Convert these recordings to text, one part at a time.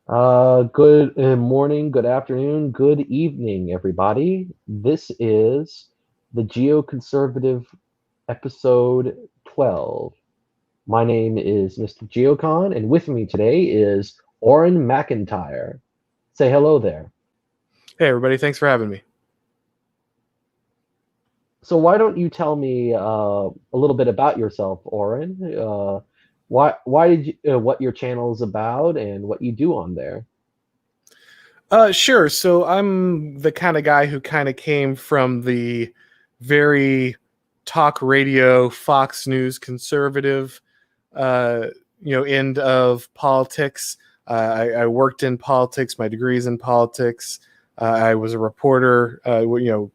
Good morning, good afternoon, good evening, everybody. This is the Geoconservative episode 12. My name is Mr. Geocon, and with me today is Auron MacIntyre. Say hello there. Hey, everybody. Thanks for having me. So why don't you tell me a little bit about yourself, Auron? Why did you, what your channel is about and what you do on there? Sure. So I'm the kind of guy who kind of came from the very talk radio, Fox News conservative, uh, end of politics. I worked in politics. My degree's in politics. I was a reporter,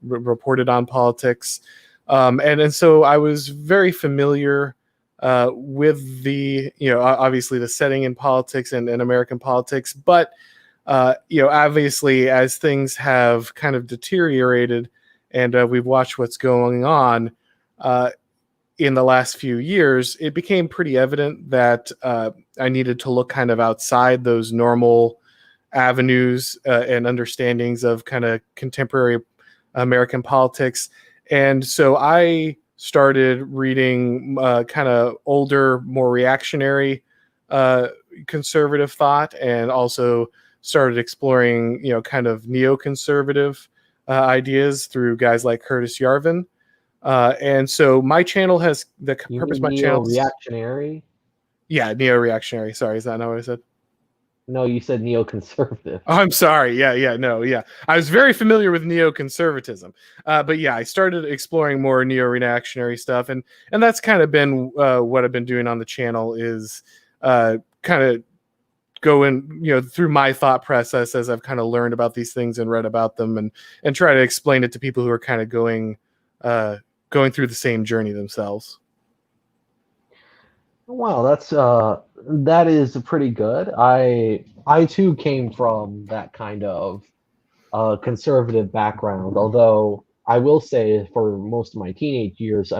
reported on politics. And so I was very familiar with obviously the setting in politics and American politics. But obviously, as things have kind of deteriorated and we've watched what's going on uh, in the last few years, it became pretty evident that I needed to look kind of outside those normal avenues and understandings of kind of contemporary American politics. And so I started reading kind of older, more reactionary uh, conservative thought, and also started exploring, kind of neoconservative ideas through guys like Curtis Yarvin. And so my channel has the You purpose of mean my channels. neo-reactionary? Yeah, neo-reactionary. Sorry, is that not what I said? No, you said neoconservative. Oh, I'm sorry. Yeah, no, yeah. I was very familiar with neoconservatism, but yeah, I started exploring more neo-reactionary stuff, and that's kind of been what I've been doing on the channel is kind of going, through my thought process as I've kind of learned about these things and read about them, and try to explain it to people who are kind of uh, going through the same journey themselves. Wow, that is pretty good. I too came from that kind of conservative background, although I will say for most of my teenage years,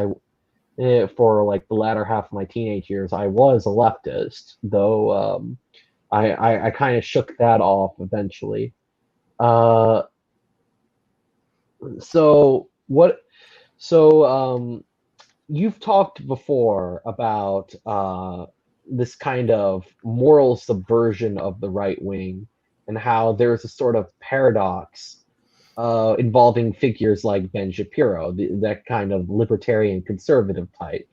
for like the latter half of my teenage years, I was a leftist, though I kind of shook that off eventually. Uh, so what? So you've talked before about this kind of moral subversion of the right wing and how there's a sort of paradox involving figures like Ben Shapiro, that kind of libertarian conservative type.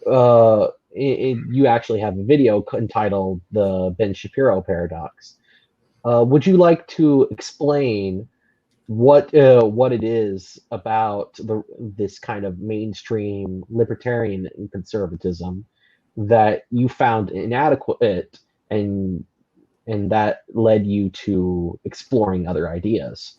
You actually have a video entitled "The Ben Shapiro Paradox." Would you like to explain what it is about this kind of mainstream libertarian conservatism that you found inadequate and that led you to exploring other ideas?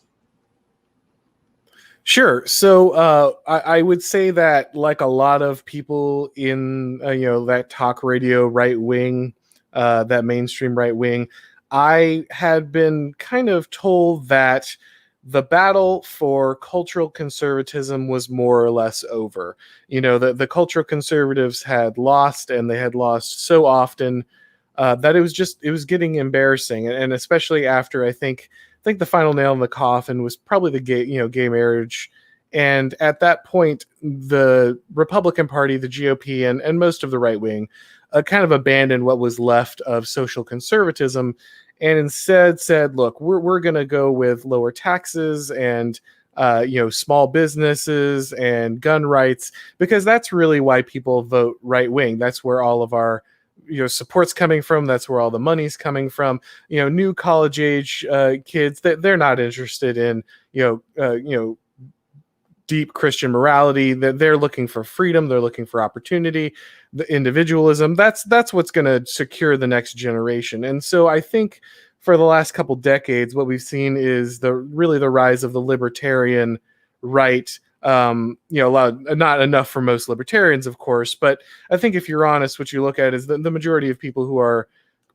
Sure. So I would say that, like a lot of people in that talk radio right wing, that mainstream right wing, I had been kind of told that the battle for cultural conservatism was more or less over. The cultural conservatives had lost, and they had lost so often that it was getting embarrassing, and especially after I think the final nail in the coffin was probably the gay marriage. And at that point, the Republican Party, the GOP, and most of the right wing kind of abandoned what was left of social conservatism, and instead said, "Look, we're going to go with lower taxes and small businesses and gun rights, because that's really why people vote right wing. That's where all of our support's coming from. That's where all the money's coming from. New college age kids, that they're not interested in deep Christian morality. That they're looking for freedom. They're looking for opportunity, the individualism. That's what's going to secure the next generation." And so I think for the last couple decades, what we've seen is the rise of the libertarian right. Not enough for most libertarians, of course, but I think if you're honest, what you look at is the majority of people who are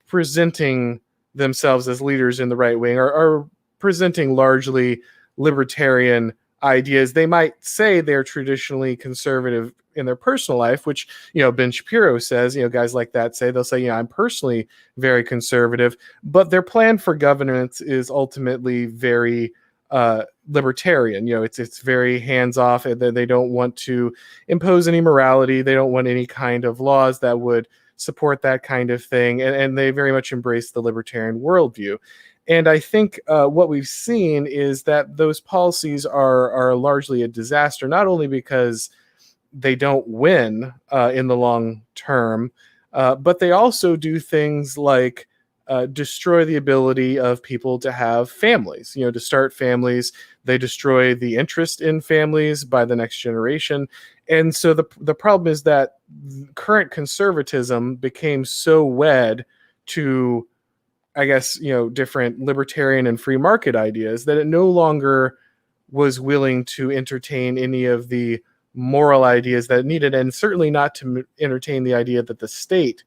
presenting themselves as leaders in the right wing are presenting largely libertarian ideas. They might say they're traditionally conservative their personal life, which, Ben Shapiro says, guys like that say, they'll say, I'm personally very conservative, but their plan for governance is ultimately very libertarian. It's very hands off. They don't want to impose any morality. They don't want any kind of laws that would support that kind of thing, and they very much embrace the libertarian worldview. And I think what we've seen is that those policies are largely a disaster, not only because they don't win in the long term, but they also do things like destroy the ability of people to have families, to start families. They destroy the interest in families by the next generation. And so the problem is that current conservatism became so wed to, I guess, different libertarian and free market ideas that it no longer was willing to entertain any of the moral ideas that it needed, and certainly not to entertain the idea that the state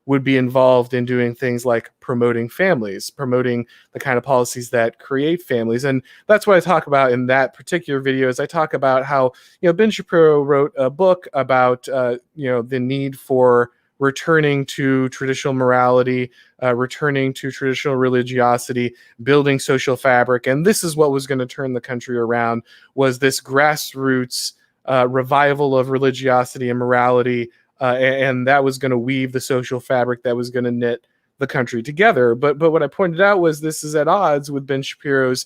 would be involved in doing things like promoting families, promoting the kind of policies that create families. And that's what I talk about in that particular video, is I talk about how, Ben Shapiro wrote a book about, the need for returning to traditional morality, returning to traditional religiosity, building social fabric. And this is what was going to turn the country around, was this grassroots revival of religiosity and morality, and that was going to weave the social fabric that was going to knit the country together. But what I pointed out was this is at odds with Ben Shapiro's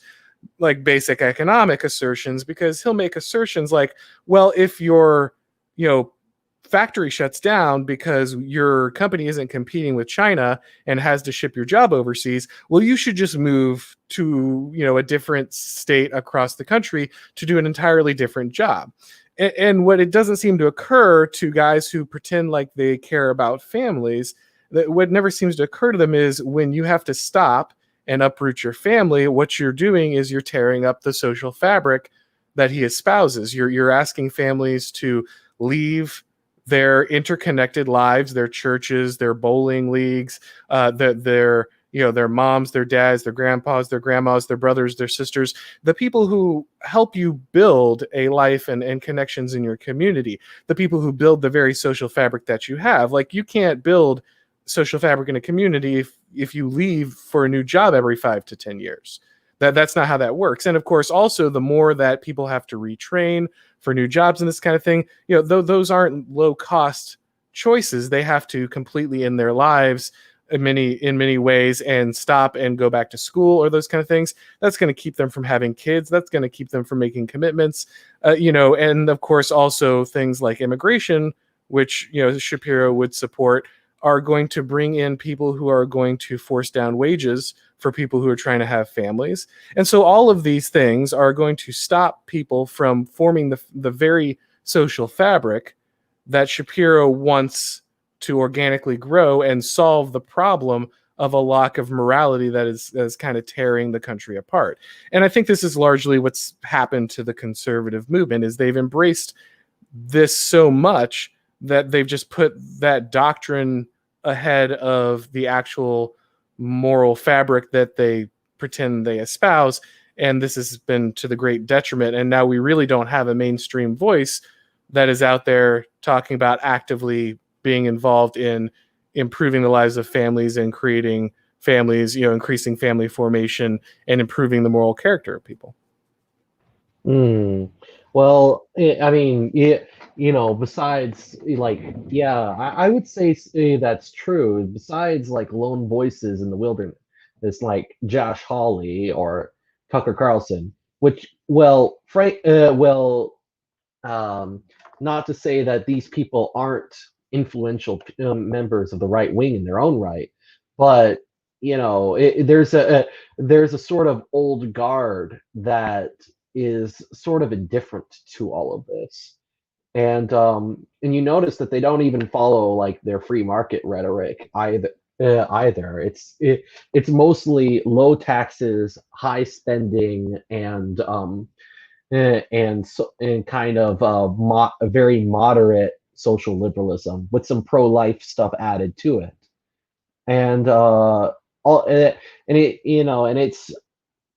like basic economic assertions, because he'll make assertions like, well, if your factory shuts down because your company isn't competing with China and has to ship your job overseas, well, you should just move to a different state across the country to do an entirely different job. And what it doesn't seem to occur to guys who pretend like they care about families, that what never seems to occur to them is when you have to stop and uproot your family, what you're doing is you're tearing up the social fabric that he espouses. You're asking families to leave their interconnected lives, their churches, their bowling leagues, their moms, their dads, their grandpas, their grandmas, their brothers, their sisters, the people who help you build a life and connections in your community, the people who build the very social fabric that you have. Like, you can't build social fabric in a community if you leave for a new job every 5 to 10 years. That's not how that works. And of course, also, the more that people have to retrain for new jobs and this kind of thing, those aren't low cost choices. They have to completely end their lives in many ways and stop and go back to school or those kind of things. That's going to keep them from having kids. That's going to keep them from making commitments, and of course also things like immigration, which, Shapiro would support, are going to bring in people who are going to force down wages for people who are trying to have families. And so all of these things are going to stop people from forming the very social fabric that Shapiro wants to organically grow and solve the problem of a lack of morality that is kind of tearing the country apart. And I think this is largely what's happened to the conservative movement, is they've embraced this so much that they've just put that doctrine ahead of the actual moral fabric that they pretend they espouse. And this has been to the great detriment. And now we really don't have a mainstream voice that is out there talking about actively being involved in improving the lives of families and creating families, increasing family formation and improving the moral character of people. Well, I mean, besides, like, yeah, I would say that's true. Besides, like, lone voices in the wilderness, it's like Josh Hawley or Tucker Carlson, which, well, not to say that these people aren't influential members of the right wing in their own right, but there's a sort of old guard that is sort of indifferent to all of this, and you notice that they don't even follow like their free market rhetoric either. It's mostly low taxes, high spending, and kind of a very moderate social liberalism with some pro-life stuff added to it, and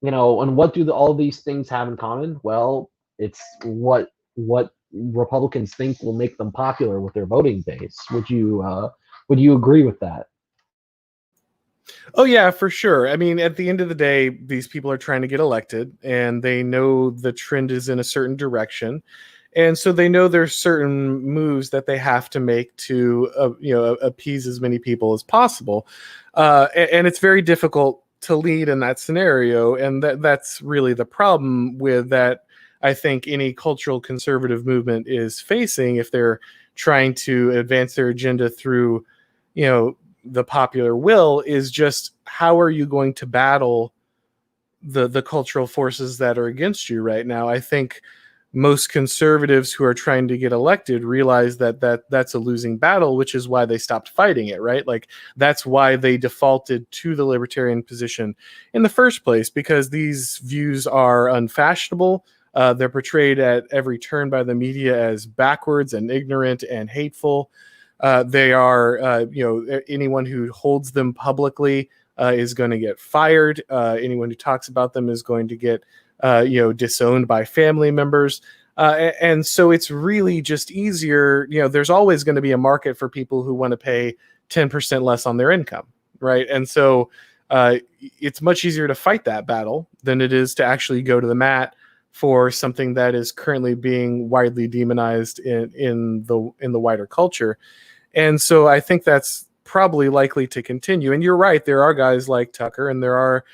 and what do all these things have in common? Well, it's what Republicans think will make them popular with their voting base. Would you agree with that? Oh yeah, for sure. I mean, at the end of the day, these people are trying to get elected, and they know the trend is in a certain direction, and so they know there's certain moves that they have to make to, appease as many people as possible, and it's very difficult to lead in that scenario, and that's really the problem with that. I think any cultural conservative movement is facing if they're trying to advance their agenda through, you know, the popular will, is just how are you going to battle the cultural forces that are against you right now. I think most conservatives who are trying to get elected realize that's a losing battle, which is why they stopped fighting it, right? Like that's why they defaulted to the libertarian position in the first place, because these views are unfashionable. They're portrayed at every turn by the media as backwards and ignorant and hateful. They are, anyone who holds them publicly is going to get fired. Anyone who talks about them is going to get, disowned by family members. And so it's really just easier. There's always going to be a market for people who want to pay 10% less on their income, right? And so it's much easier to fight that battle than it is to actually go to the mat for something that is currently being widely demonized in the wider culture. And so I think that's probably likely to continue. And you're right, there are guys like Tucker, and there are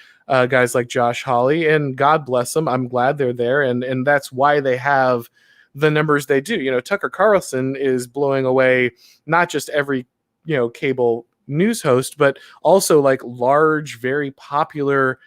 guys like Josh Hawley, and God bless them. I'm glad they're there, and that's why they have the numbers they do. Tucker Carlson is blowing away not just every cable news host, but also like large, very popular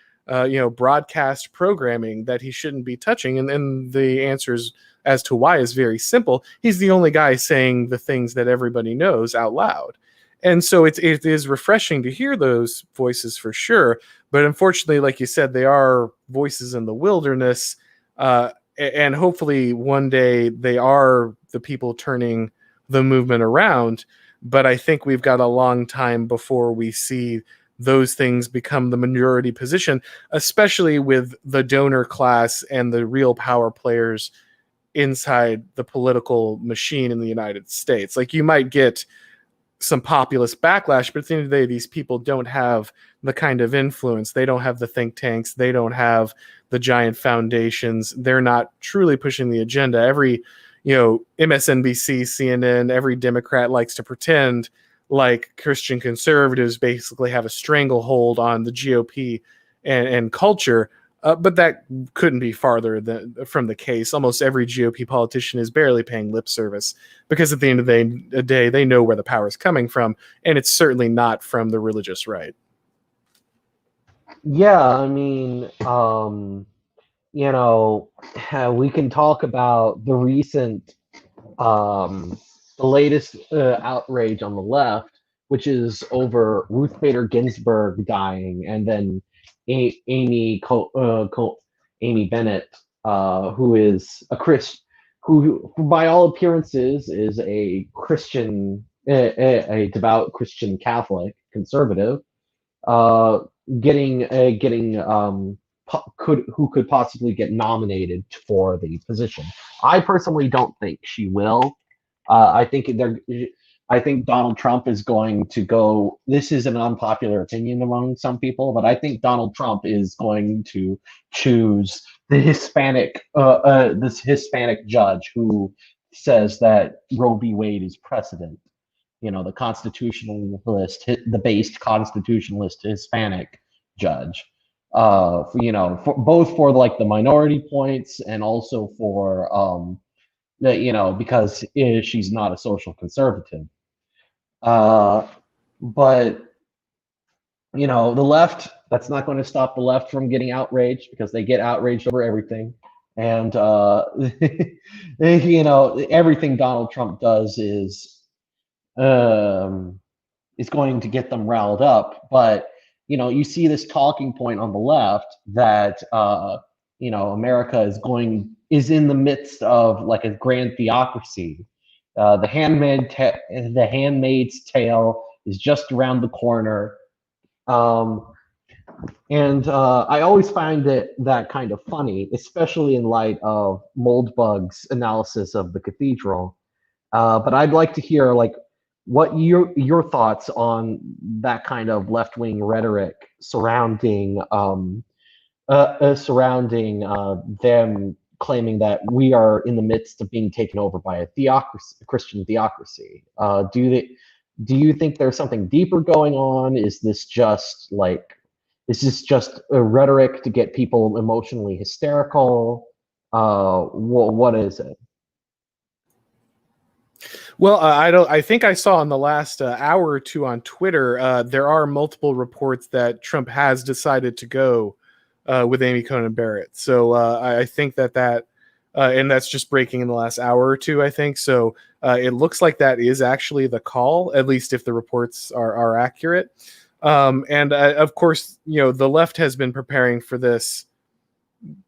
broadcast programming that he shouldn't be touching. And the answers as to why is very simple. He's the only guy saying the things that everybody knows out loud. And so it is refreshing to hear those voices for sure. But unfortunately, like you said, they are voices in the wilderness. And hopefully one day they are the people turning the movement around. But I think we've got a long time before we see those things become the minority position, especially with the donor class and the real power players inside the political machine in the United States. Like you might get some populist backlash, but at the end of the day, these people don't have the kind of influence. They don't have the think tanks. They don't have the giant foundations. They're not truly pushing the agenda. Every, MSNBC, CNN, every Democrat likes to pretend like Christian conservatives basically have a stranglehold on the GOP and culture. But that couldn't be farther from the case. Almost every GOP politician is barely paying lip service, because at the end of the day, they know where the power is coming from, and it's certainly not from the religious right. Yeah, I mean, we can talk about the recent, the latest outrage on the left, which is over Ruth Bader Ginsburg dying, and then Amy Bennett, who is a Christian, who by all appearances is a Christian, a devout Christian Catholic conservative, uh, getting who could possibly get nominated for the position. I personally don't think she will. I think I think Donald Trump is going to go. This is an unpopular opinion among some people, but I think Donald Trump is going to choose the this Hispanic judge who says that Roe v. Wade is precedent. The constitutionalist, the based constitutionalist Hispanic judge. Both for like the minority points, and also for because she's not a social conservative. But the left, that's not going to stop the left from getting outraged, because they get outraged over everything. And everything Donald Trump does is going to get them riled up. But you see this talking point on the left that America is in the midst of like a grand theocracy. The Handmaid's Tale is just around the corner. And I always find that kind of funny, especially in light of Moldbug's analysis of the cathedral. But I'd like to hear like what your thoughts on that kind of left wing rhetoric surrounding them claiming that we are in the midst of being taken over by a theocracy, a Christian theocracy. Do you think there's something deeper going on? Is this just a rhetoric to get people emotionally hysterical? What is it? Well, I don't. I think I saw in the last hour or two on Twitter, there are multiple reports that Trump has decided to go with Amy Coney Barrett. So I think that and that's just breaking in the last hour or two, I think. So it looks like that is actually the call, at least if the reports are accurate. And of course, the left has been preparing for this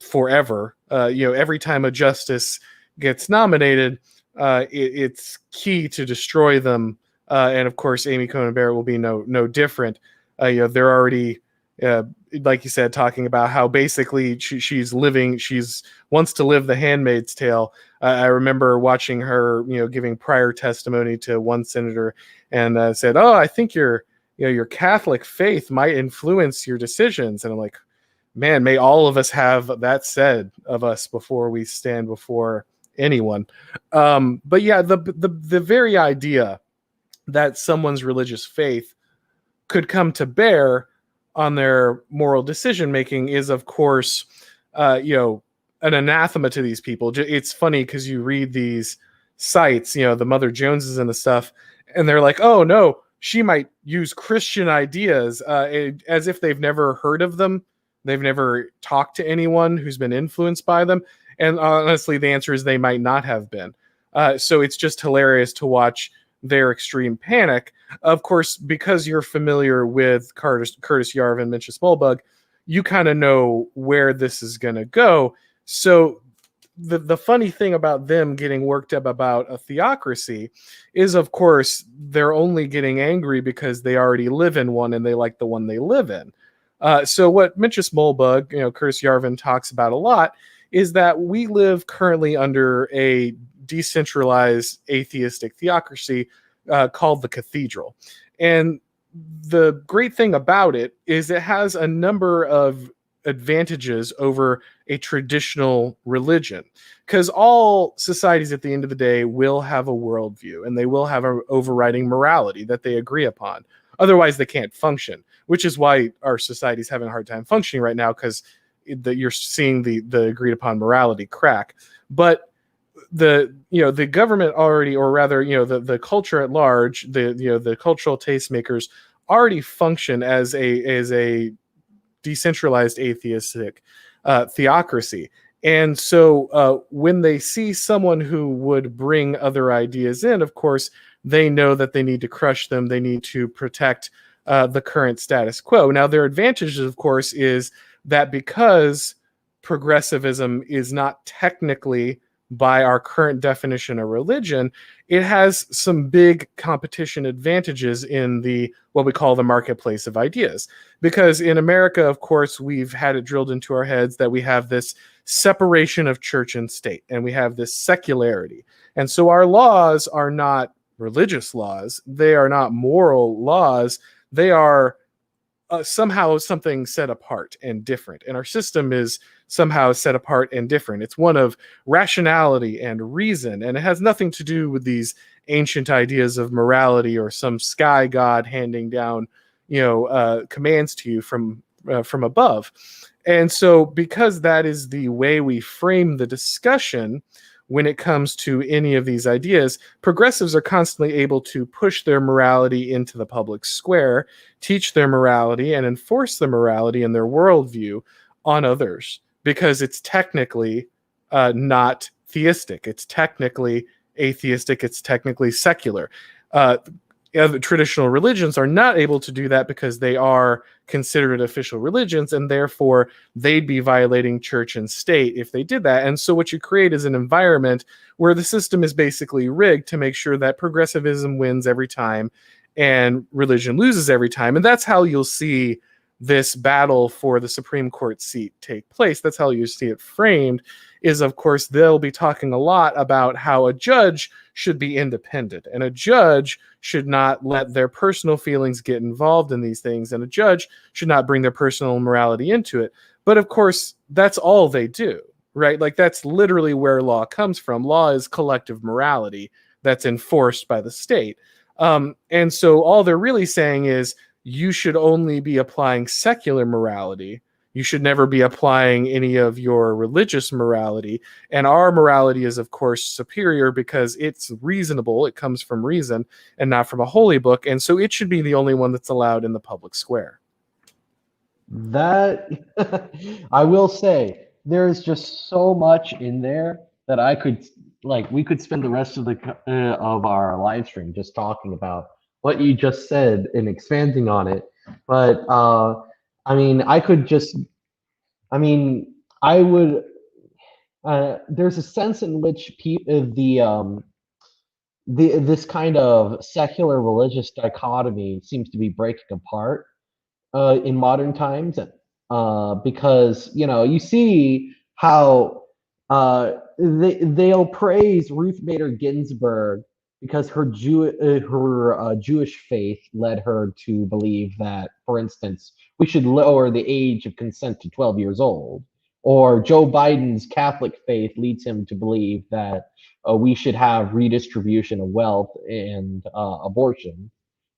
forever. Every time a justice gets nominated, it's key to destroy them. And of course, Amy Coney Barrett will be no different. They're already, like you said, talking about how basically she wants to live the Handmaid's Tale. I remember watching her, giving prior testimony to one senator, and said, "Oh, I think your Catholic faith might influence your decisions." And I'm like, man, may all of us have that said of us before we stand before anyone. But yeah, the very idea that someone's religious faith could come to bear on their moral decision making is, of course, an anathema to these people. It's funny because you read these sites, the Mother Joneses and the stuff, and they're like, "Oh no, she might use Christian ideas," as if they've never heard of them. They've never talked to anyone who's been influenced by them. And honestly, the answer is they might not have been. So it's just hilarious to watch their extreme panic. Of course, because you're familiar with Curtis Yarvin, Mencius Moldbug, you kind of know where this is going to go. So the funny thing about them getting worked up about a theocracy is, of course, they're only getting angry because they already live in one and they like the one they live in. So what Mencius Moldbug, Curtis Yarvin talks about a lot is that we live currently under a decentralized atheistic theocracy called the cathedral. And the great thing about it is it has a number of advantages over a traditional religion, because all societies at the end of the day will have a worldview and they will have an overriding morality that they agree upon. Otherwise, they can't function, which is why our society is having a hard time functioning right now, because you're seeing the agreed upon morality crack. But the government already, or rather, the culture at large, the cultural tastemakers already function as a decentralized atheistic theocracy. And so when they see someone who would bring other ideas in, of course, they know that they need to crush them. They need to protect the current status quo. Now, their advantage, of course, is that because progressivism is not technically, by our current definition, a religion, it has some big competition advantages in what we call the marketplace of ideas. Because in America, of course, we've had it drilled into our heads that we have this separation of church and state, and we have this secularity. And so our laws are not religious laws. They are not moral laws. They are somehow something set apart and different. And our system is somehow set apart and different. It's one of rationality and reason, and it has nothing to do with these ancient ideas of morality or some sky god handing down, commands to you from above. And so because that is the way we frame the discussion when it comes to any of these ideas, progressives are constantly able to push their morality into the public square, teach their morality, and enforce the morality in their worldview on others, because it's technically not theistic. It's technically atheistic. It's technically secular. Traditional religions are not able to do that because they are considered official religions, and therefore they'd be violating church and state if they did that. And so what you create is an environment where the system is basically rigged to make sure that progressivism wins every time and religion loses every time. And that's how you'll see this battle for the Supreme Court seat take place. That's how you see it framed, is of course they'll be talking a lot about how a judge should be independent, and a judge should not let their personal feelings get involved in these things, and a judge should not bring their personal morality into it. But of course, that's all they do, right? Like, that's literally where law comes from. Law is collective morality that's enforced by the state. And so all they're really saying is, you should only be applying secular morality. You should never be applying any of your religious morality. And our morality is, of course, superior because it's reasonable. It comes from reason and not from a holy book. And so it should be the only one that's allowed in the public square. That, I will say, there's just so much in there that I could, we could spend the rest of of our live stream just talking about what you just said and expanding on it. But I mean, I would. There's a sense in which this kind of secular religious dichotomy seems to be breaking apart in modern times, because you see how they'll praise Ruth Bader Ginsburg because her Jewish faith led her to believe that, for instance, we should lower the age of consent to 12 years old, or Joe Biden's Catholic faith leads him to believe that we should have redistribution of wealth and abortion.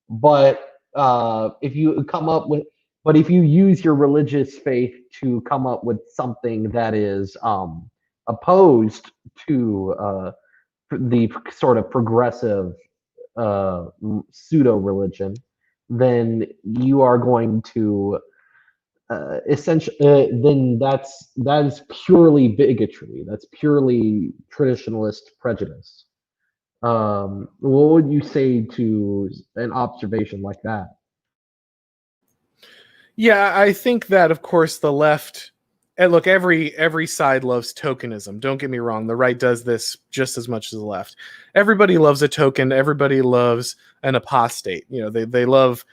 But if you use your religious faith to come up with something that is opposed to the sort of progressive pseudo religion, then you are going to essentially then that is purely bigotry. That's purely traditionalist prejudice. What would you say to an observation like that? Yeah, I think that, of course, the left, and look, every side loves tokenism. Don't get me wrong. The right does this just as much as the left. Everybody loves a token. Everybody loves an apostate. They love,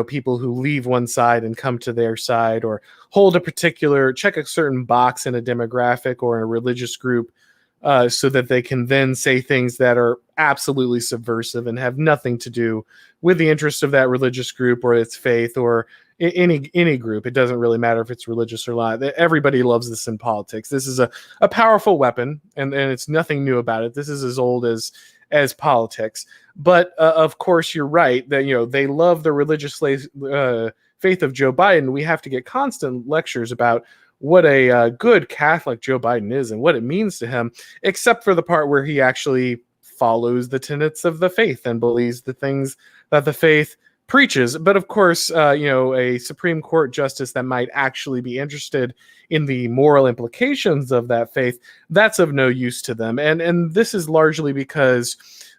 people who leave one side and come to their side, or check a certain box in a demographic or in a religious group, so that they can then say things that are absolutely subversive and have nothing to do with the interest of that religious group or its faith or any group. It doesn't really matter if it's religious or not. Everybody loves this in politics. This is a powerful weapon, and it's nothing new about it. This is as old as politics. But of course, you're right that they love the religious faith of Joe Biden. We have to get constant lectures about what a good Catholic Joe Biden is and what it means to him, except for the part where he actually follows the tenets of the faith and believes the things that the faith preaches. But of course, a Supreme Court justice that might actually be interested in the moral implications of that faith, that's of no use to them. And this is largely because,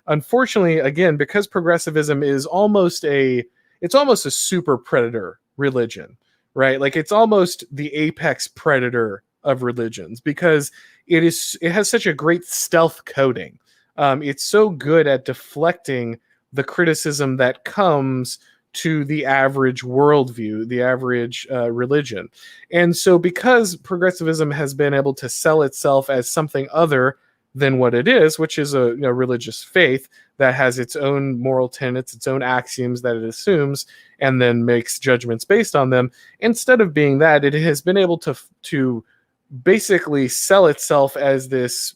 unfortunately, again, because progressivism is almost a super predator religion, right? Like, it's almost the apex predator of religions because it has such a great stealth coding. It's so good at deflecting the criticism that comes to the average worldview, the average religion. And so because progressivism has been able to sell itself as something other than what it is, which is a religious faith that has its own moral tenets, its own axioms that it assumes, and then makes judgments based on them, instead of being that, it has been able to basically sell itself as this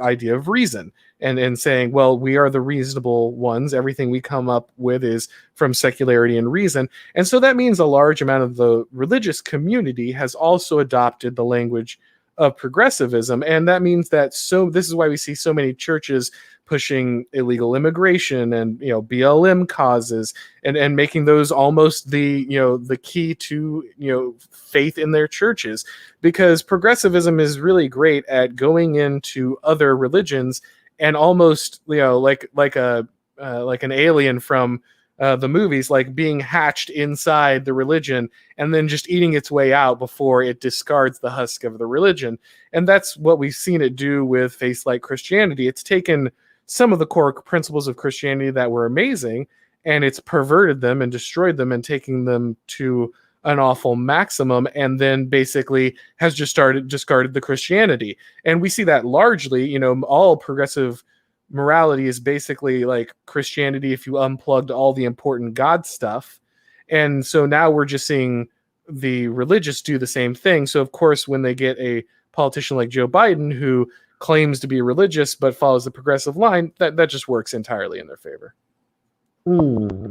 idea of reason and saying, well, we are the reasonable ones. Everything we come up with is from secularity and reason. And so that means a large amount of the religious community has also adopted the language of progressivism. And that means that this is why we see so many churches pushing illegal immigration and BLM causes and making those almost the key to faith in their churches, because progressivism is really great at going into other religions and almost like an alien from the movies, like being hatched inside the religion and then just eating its way out before it discards the husk of the religion. And that's what we've seen it do with faiths like Christianity. It's taken some of the core principles of Christianity that were amazing, and it's perverted them and destroyed them and taking them to an awful maximum, and then basically has just discarded the Christianity. And we see that largely, you know, all progressive morality is basically like Christianity if you unplugged all the important God stuff. And so now we're just seeing the religious do the same thing. So of course, when they get a politician like Joe Biden who claims to be religious but follows the progressive line, that just works entirely in their favor.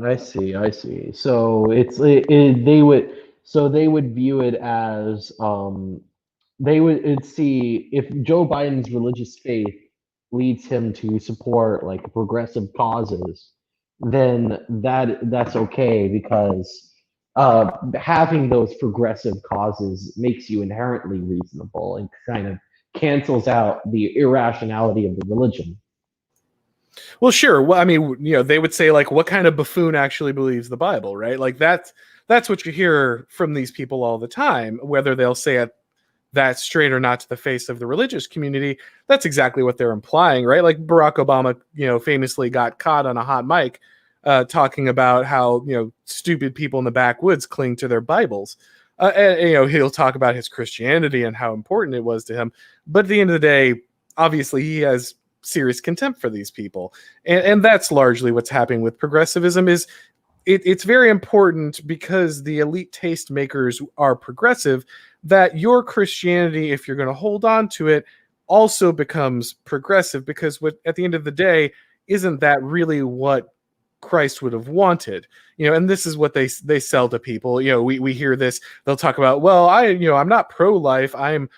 I see. I see. So they would view it as they would see if Joe Biden's religious faith leads him to support like progressive causes, then that's okay because having those progressive causes makes you inherently reasonable and kind of cancels out the irrationality of the religion. Well, sure. Well, I mean, you know, they would say like, what kind of buffoon actually believes the Bible, right? Like that's what you hear from these people all the time. Whether they'll say it that straight or not to the face of the religious community, that's exactly what they're implying, right? Like Barack Obama, you know, famously got caught on a hot mic talking about how, you know, stupid people in the backwoods cling to their Bibles. And, you know, he'll talk about his Christianity and how important it was to him. But at the end of the day, obviously, he has serious contempt for these people, and that's largely what's happening with progressivism. Is it's very important because the elite taste makers are progressive, that your Christianity, if you're going to hold on to it, also becomes progressive, because what at the end of the day, isn't that really what Christ would have wanted? You know, and this is what they sell to people. You know, we hear this, they'll talk about, well, I'm not pro-life, I'm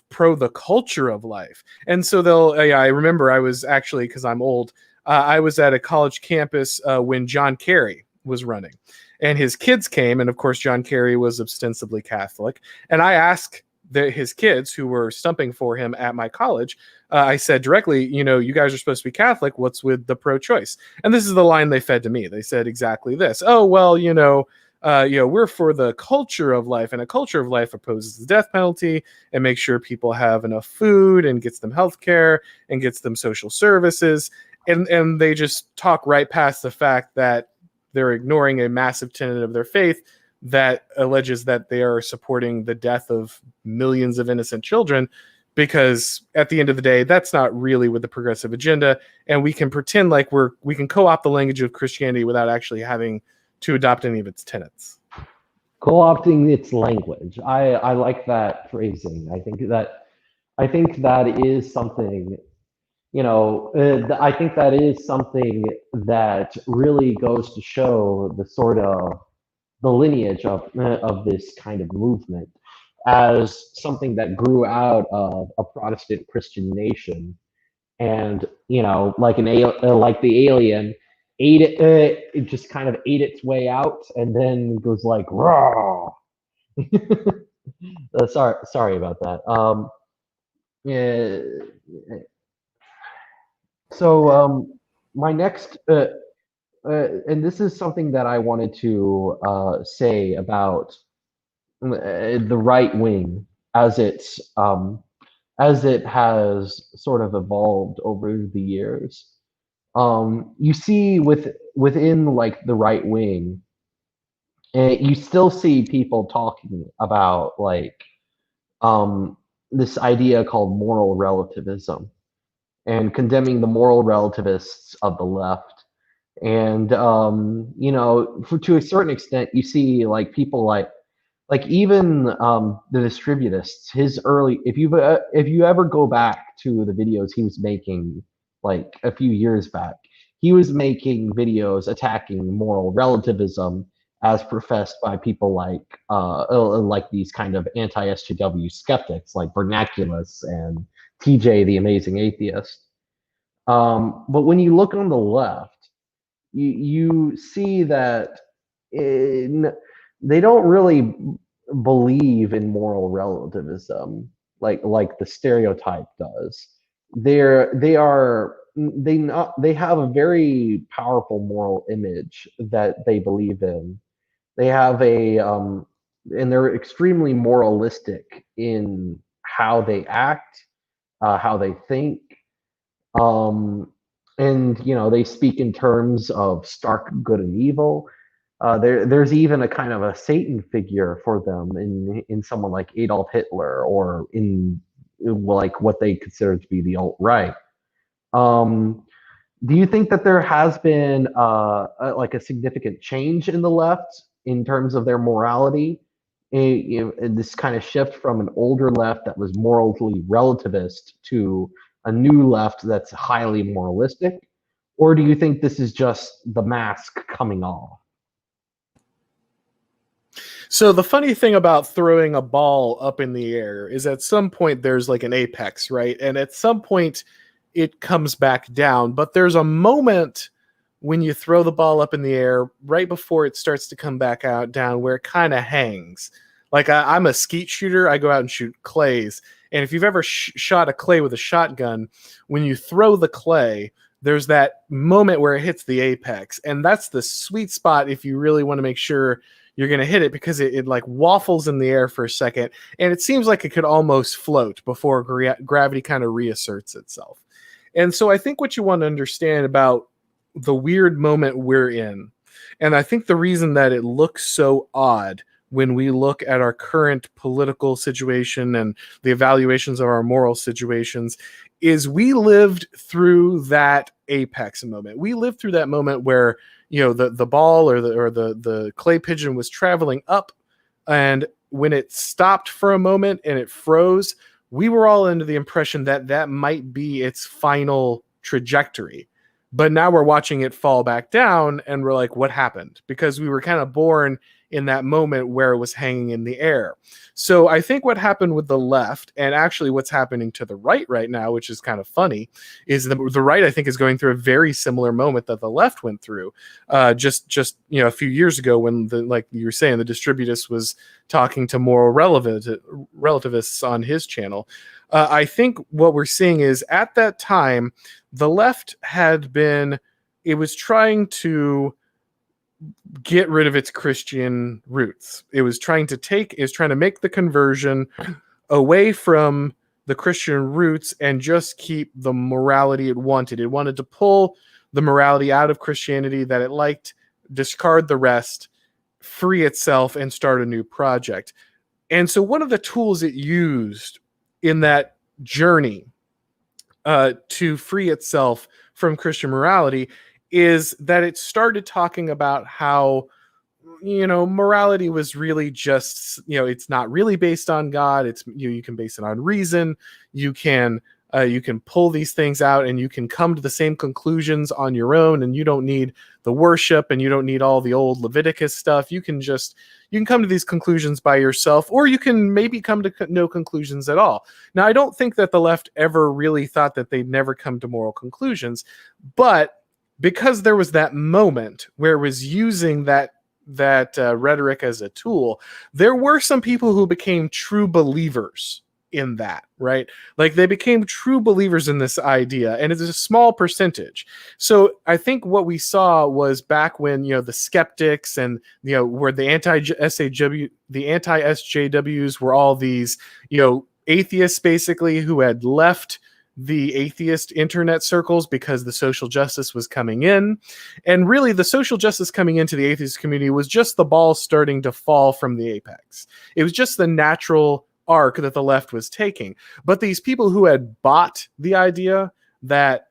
pro the culture of life. And so I remember I was actually, because I'm old, I was at a college campus when John Kerry was running, and his kids came, and of course John Kerry was ostensibly Catholic, and I asked his kids who were stumping for him at my college, I said directly, you know, you guys are supposed to be Catholic, what's with the pro-choice? And this is the line they fed to me. They said exactly this: oh, well, we're for the culture of life, and a culture of life opposes the death penalty and makes sure people have enough food and gets them health care and gets them social services. And they just talk right past the fact that they're ignoring a massive tenet of their faith that alleges that they are supporting the death of millions of innocent children, because at the end of the day, that's not really with the progressive agenda. And we can pretend like we can co-opt the language of Christianity without actually having to adopt any of its tenets. Co-opting its language. I like that phrasing. I think that is something, I think that is something that really goes to show the sort of the lineage of this kind of movement as something that grew out of a Protestant Christian nation, and like like the alien ate it, it just kind of ate its way out, and then goes like raw. Sorry about that. Yeah, so my next and this is something that I wanted to say about the right wing as it has sort of evolved over the years. You see within like the right wing, you still see people talking about like this idea called moral relativism and condemning the moral relativists of the left. And to a certain extent, you see like people like even the distributists. His early, if you ever go back to the videos he was making like a few years back, he was making videos attacking moral relativism as professed by people like these kind of anti-SJW skeptics like Vernaculus and TJ the Amazing Atheist. But when you look on the left, you see that they don't really believe in moral relativism like the stereotype does. They have a very powerful moral image that they believe in. They have and they're extremely moralistic in how they act, how they think, um, and they speak in terms of stark good and evil. There's even a kind of a Satan figure for them in someone like Adolf Hitler, or in like what they consider to be the alt-right. Um, do you think that there has been like a significant change in the left in terms of their morality? This kind of shift from an older left that was morally relativist to a new left that's highly moralistic? Or do you think this is just the mask coming off? So the funny thing about throwing a ball up in the air is at some point there's like an apex, right? And at some point it comes back down, but there's a moment when you throw the ball up in the air right before it starts to come back out down where it kind of hangs. Like I'm a skeet shooter. I go out and shoot clays. And if you've ever shot a clay with a shotgun, when you throw the clay, there's that moment where it hits the apex. And that's the sweet spot if you really want to make sure you're going to hit it, because it like waffles in the air for a second. And it seems like it could almost float before gravity kind of reasserts itself. And so I think what you want to understand about the weird moment we're in, and I think the reason that it looks so odd when we look at our current political situation and the evaluations of our moral situations, is we lived through that apex moment. We lived through that moment where, you know, the ball or the clay pigeon was traveling up, and when it stopped for a moment and it froze, we were all under the impression that that might be its final trajectory. But now we're watching it fall back down and we're like, what happened? Because we were kind of born in that moment where it was hanging in the air. So I think what happened with the left, and actually what's happening to the right now, which is kind of funny, is the right, I think, is going through a very similar moment that the left went through just you know, a few years ago, when the, like you were saying, the distributist was talking to moral relativists on his channel. I think what we're seeing is at that time, the left had been, it was trying to get rid of its Christian roots. It was trying to make the conversion away from the Christian roots and just keep the morality it wanted. It wanted to pull the morality out of Christianity that it liked, discard the rest, free itself, and start a new project. And so one of the tools it used in that journey to free itself from Christian morality is that it started talking about how, you know, morality was really just, you know, it's not really based on God. It's, you can base it on reason. You can pull these things out and you can come to the same conclusions on your own, and you don't need the worship and you don't need all the old Leviticus stuff. You can come to these conclusions by yourself, or you can maybe come to no conclusions at all. Now, I don't think that the left ever really thought that they'd never come to moral conclusions, but because there was that moment where it was using that rhetoric as a tool, there were some people who became true believers in that, right? Like they became true believers in this idea, and it's a small percentage. So I think what we saw was back when, you know, the skeptics and, you know, where the anti-SJWs were all these, you know, atheists basically who had left the atheist internet circles because the social justice was coming in. And really the social justice coming into the atheist community was just the ball starting to fall from the apex. It was just the natural arc that the left was taking. But these people who had bought the idea that,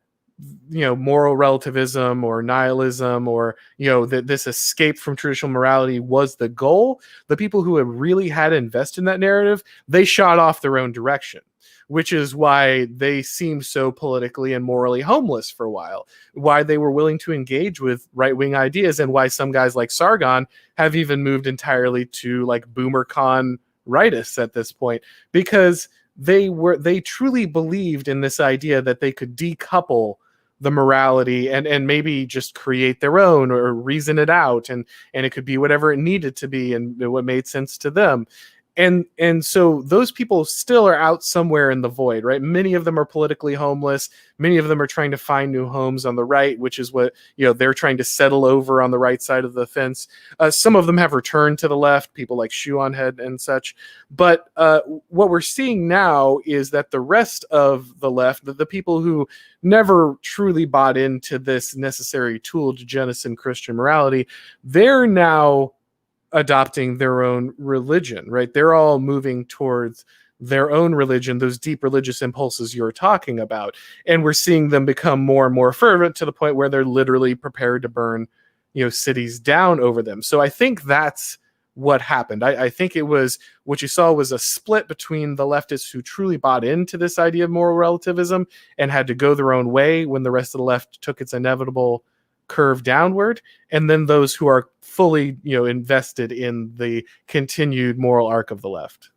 you know, moral relativism or nihilism, or, you know, that this escape from traditional morality was the goal, the people who had really had to invest in that narrative, they shot off their own direction, which is why they seemed so politically and morally homeless for a while, why they were willing to engage with right-wing ideas, and why some guys like Sargon have even moved entirely to like boomer-con rightists at this point, because they truly believed in this idea that they could decouple the morality and maybe just create their own or reason it out, and it could be whatever it needed to be and what made sense to them. and so those people still are out somewhere in the void, right? Many of them are politically homeless. Many of them are trying to find new homes on the right, which is what, they're trying to settle over on the right side of the fence. Some of them have returned to the left, people like Shoeonhead and such. But what we're seeing now is that the rest of the left, the people who never truly bought into this necessary tool to jettison Christian morality, they're now adopting their own religion, right? They're all moving towards their own religion, those deep religious impulses you're talking about. And we're seeing them become more and more fervent to the point where they're literally prepared to burn, cities down over them. So I think that's what happened. I think it was, what you saw was a split between the leftists who truly bought into this idea of moral relativism and had to go their own way when the rest of the left took its inevitable curve downward, and then those who are fully, invested in the continued moral arc of the left.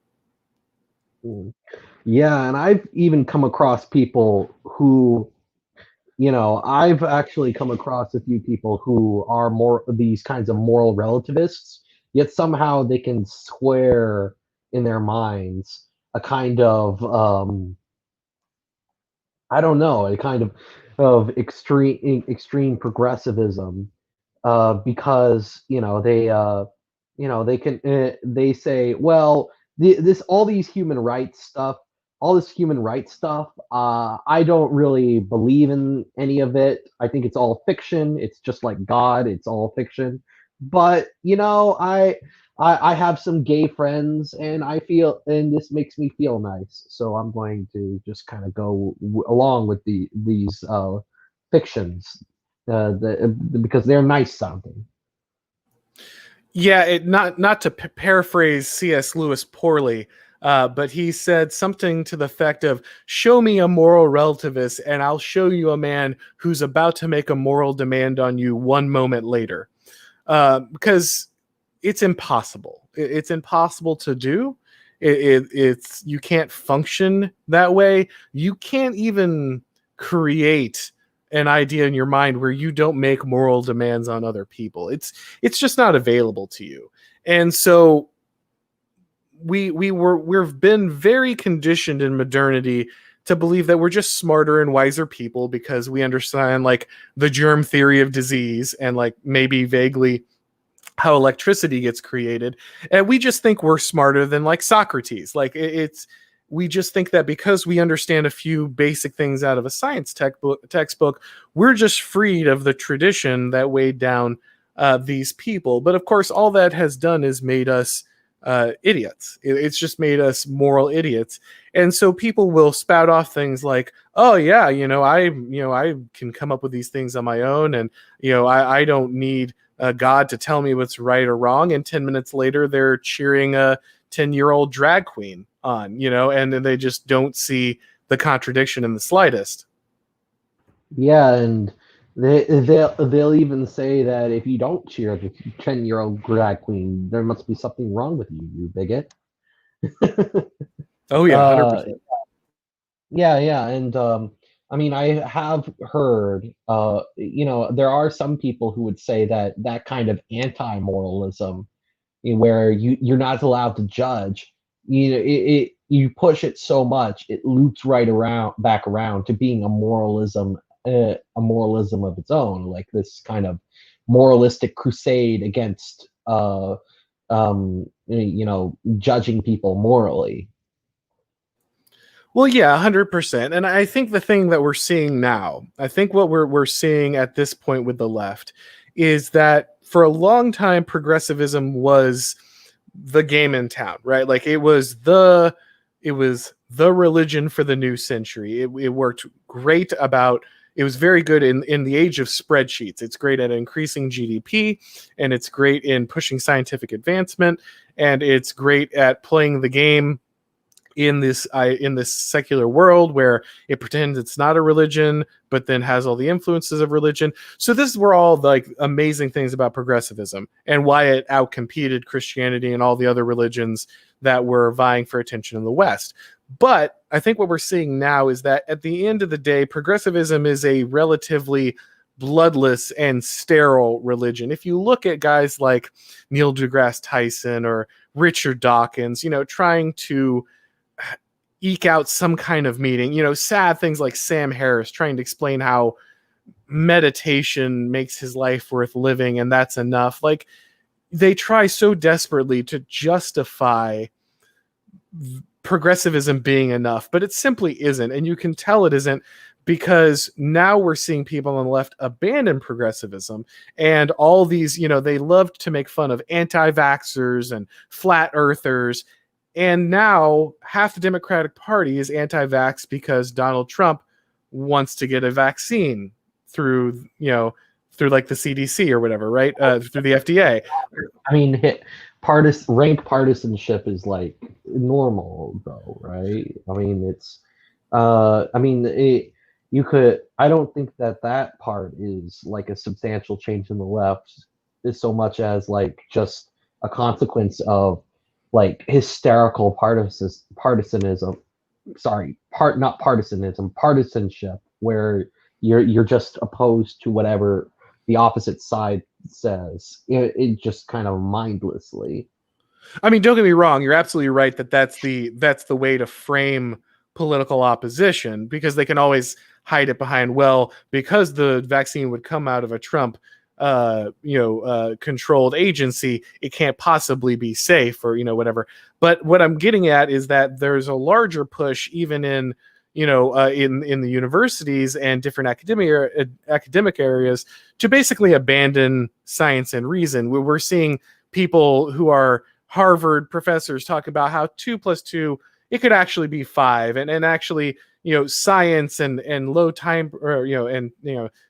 Yeah, and I've even come across people who, I've actually come across a few people who are more these kinds of moral relativists, yet somehow they can square in their minds a kind of I don't know, a kind of extreme progressivism, because they say, well, this all these human rights stuff, I don't really believe in any of it. I think it's all fiction. It's just like God. It's all fiction. But I have some gay friends, and and this makes me feel nice. So I'm going to just kind of go along with these fictions, because they're nice sounding. Yeah, not to paraphrase C.S. Lewis poorly, but he said something to the effect of, show me a moral relativist and I'll show you a man who's about to make a moral demand on you one moment later. Because it's impossible. It's impossible to do. It's you can't function that way. You can't even create an idea in your mind where you don't make moral demands on other people. It's just not available to you. And so we've been very conditioned in modernity to believe that we're just smarter and wiser people because we understand like the germ theory of disease and like maybe vaguely how electricity gets created. And we just think we're smarter than like Socrates. Like we just think that because we understand a few basic things out of a science textbook, we're just freed of the tradition that weighed down these people. But of course, all that has done is made us idiots. It's just made us moral idiots. And so people will spout off things like, oh yeah, I can come up with these things on my own. And, I don't need God to tell me what's right or wrong. And 10 minutes later, they're cheering a 10-year-old drag queen on, and they just don't see the contradiction in the slightest. Yeah, and they'll even say that if you don't cheer the 10-year-old drag queen, there must be something wrong with you, you bigot. Oh yeah, 100%. Yeah, and I mean, I have heard, there are some people who would say that kind of anti-moralism, where you're not allowed to judge, you push it so much, it loops back around to being a moralism of its own, like this kind of moralistic crusade against, judging people morally. Well, yeah, 100%. And I think the thing that we're seeing now, I think what we're seeing at this point with the left is that for a long time, progressivism was the game in town, right? Like it was the religion for the new century. It worked great it was very good in the age of spreadsheets. It's great at increasing GDP, and it's great in pushing scientific advancement, and it's great at playing the game in this secular world where it pretends it's not a religion, but then has all the influences of religion. So this were all like amazing things about progressivism and why it outcompeted Christianity and all the other religions that were vying for attention in the West. But I think what we're seeing now is that at the end of the day, progressivism is a relatively bloodless and sterile religion. If you look at guys like Neil deGrasse Tyson or Richard Dawkins, trying to eke out some kind of meaning, sad things like Sam Harris trying to explain how meditation makes his life worth living and that's enough. Like, they try so desperately to justify progressivism being enough, but it simply isn't. And you can tell it isn't, because now we're seeing people on the left abandon progressivism, and all these, they loved to make fun of anti-vaxxers and flat earthers. And now half the Democratic Party is anti-vax because Donald Trump wants to get a vaccine through like the CDC or whatever, right? Through the FDA. I mean, rank partisanship is like normal, though, right? I mean, it's, I don't think that part is like a substantial change in the left, is so much as like just a consequence of like hysterical partisanship, where you're just opposed to whatever the opposite side says. It just kind of mindlessly. I mean, don't get me wrong. You're absolutely right that's the way to frame political opposition, because they can always hide it behind, well, because the vaccine would come out of a Trump controlled agency, it can't possibly be safe, or whatever. But what I'm getting at is that there's a larger push, even in in the universities and different academic areas, to basically abandon science and reason. We're seeing people who are Harvard professors talk about how 2 + 2, it could actually be 5, and actually, science and low time, or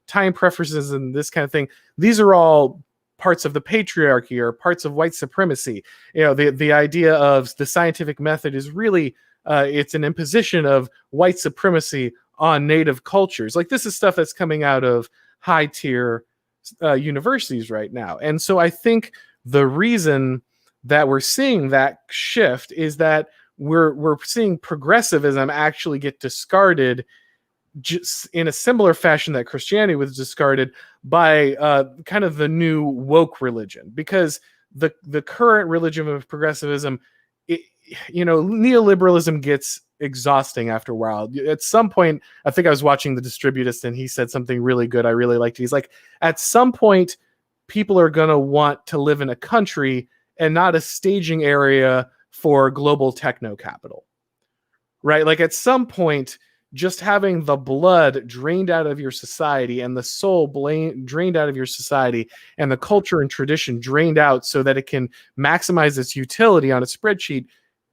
time preferences and this kind of thing, these are all parts of the patriarchy or parts of white supremacy. The idea of the scientific method is really it's an imposition of white supremacy on native cultures. Like, this is stuff that's coming out of high tier universities right now. And so I think the reason that we're seeing that shift is that we're seeing progressivism actually get discarded, just in a similar fashion that Christianity was discarded by kind of the new woke religion. Because the current religion of progressivism, neoliberalism gets exhausting after a while. At some point, I think I was watching The Distributist, and he said something really good. I really liked it. He's like, at some point, people are going to want to live in a country and not a staging area for global techno capital, right? Like, at some point, just having the blood drained out of your society and the soul drained out of your society and the culture and tradition drained out so that it can maximize its utility on a spreadsheet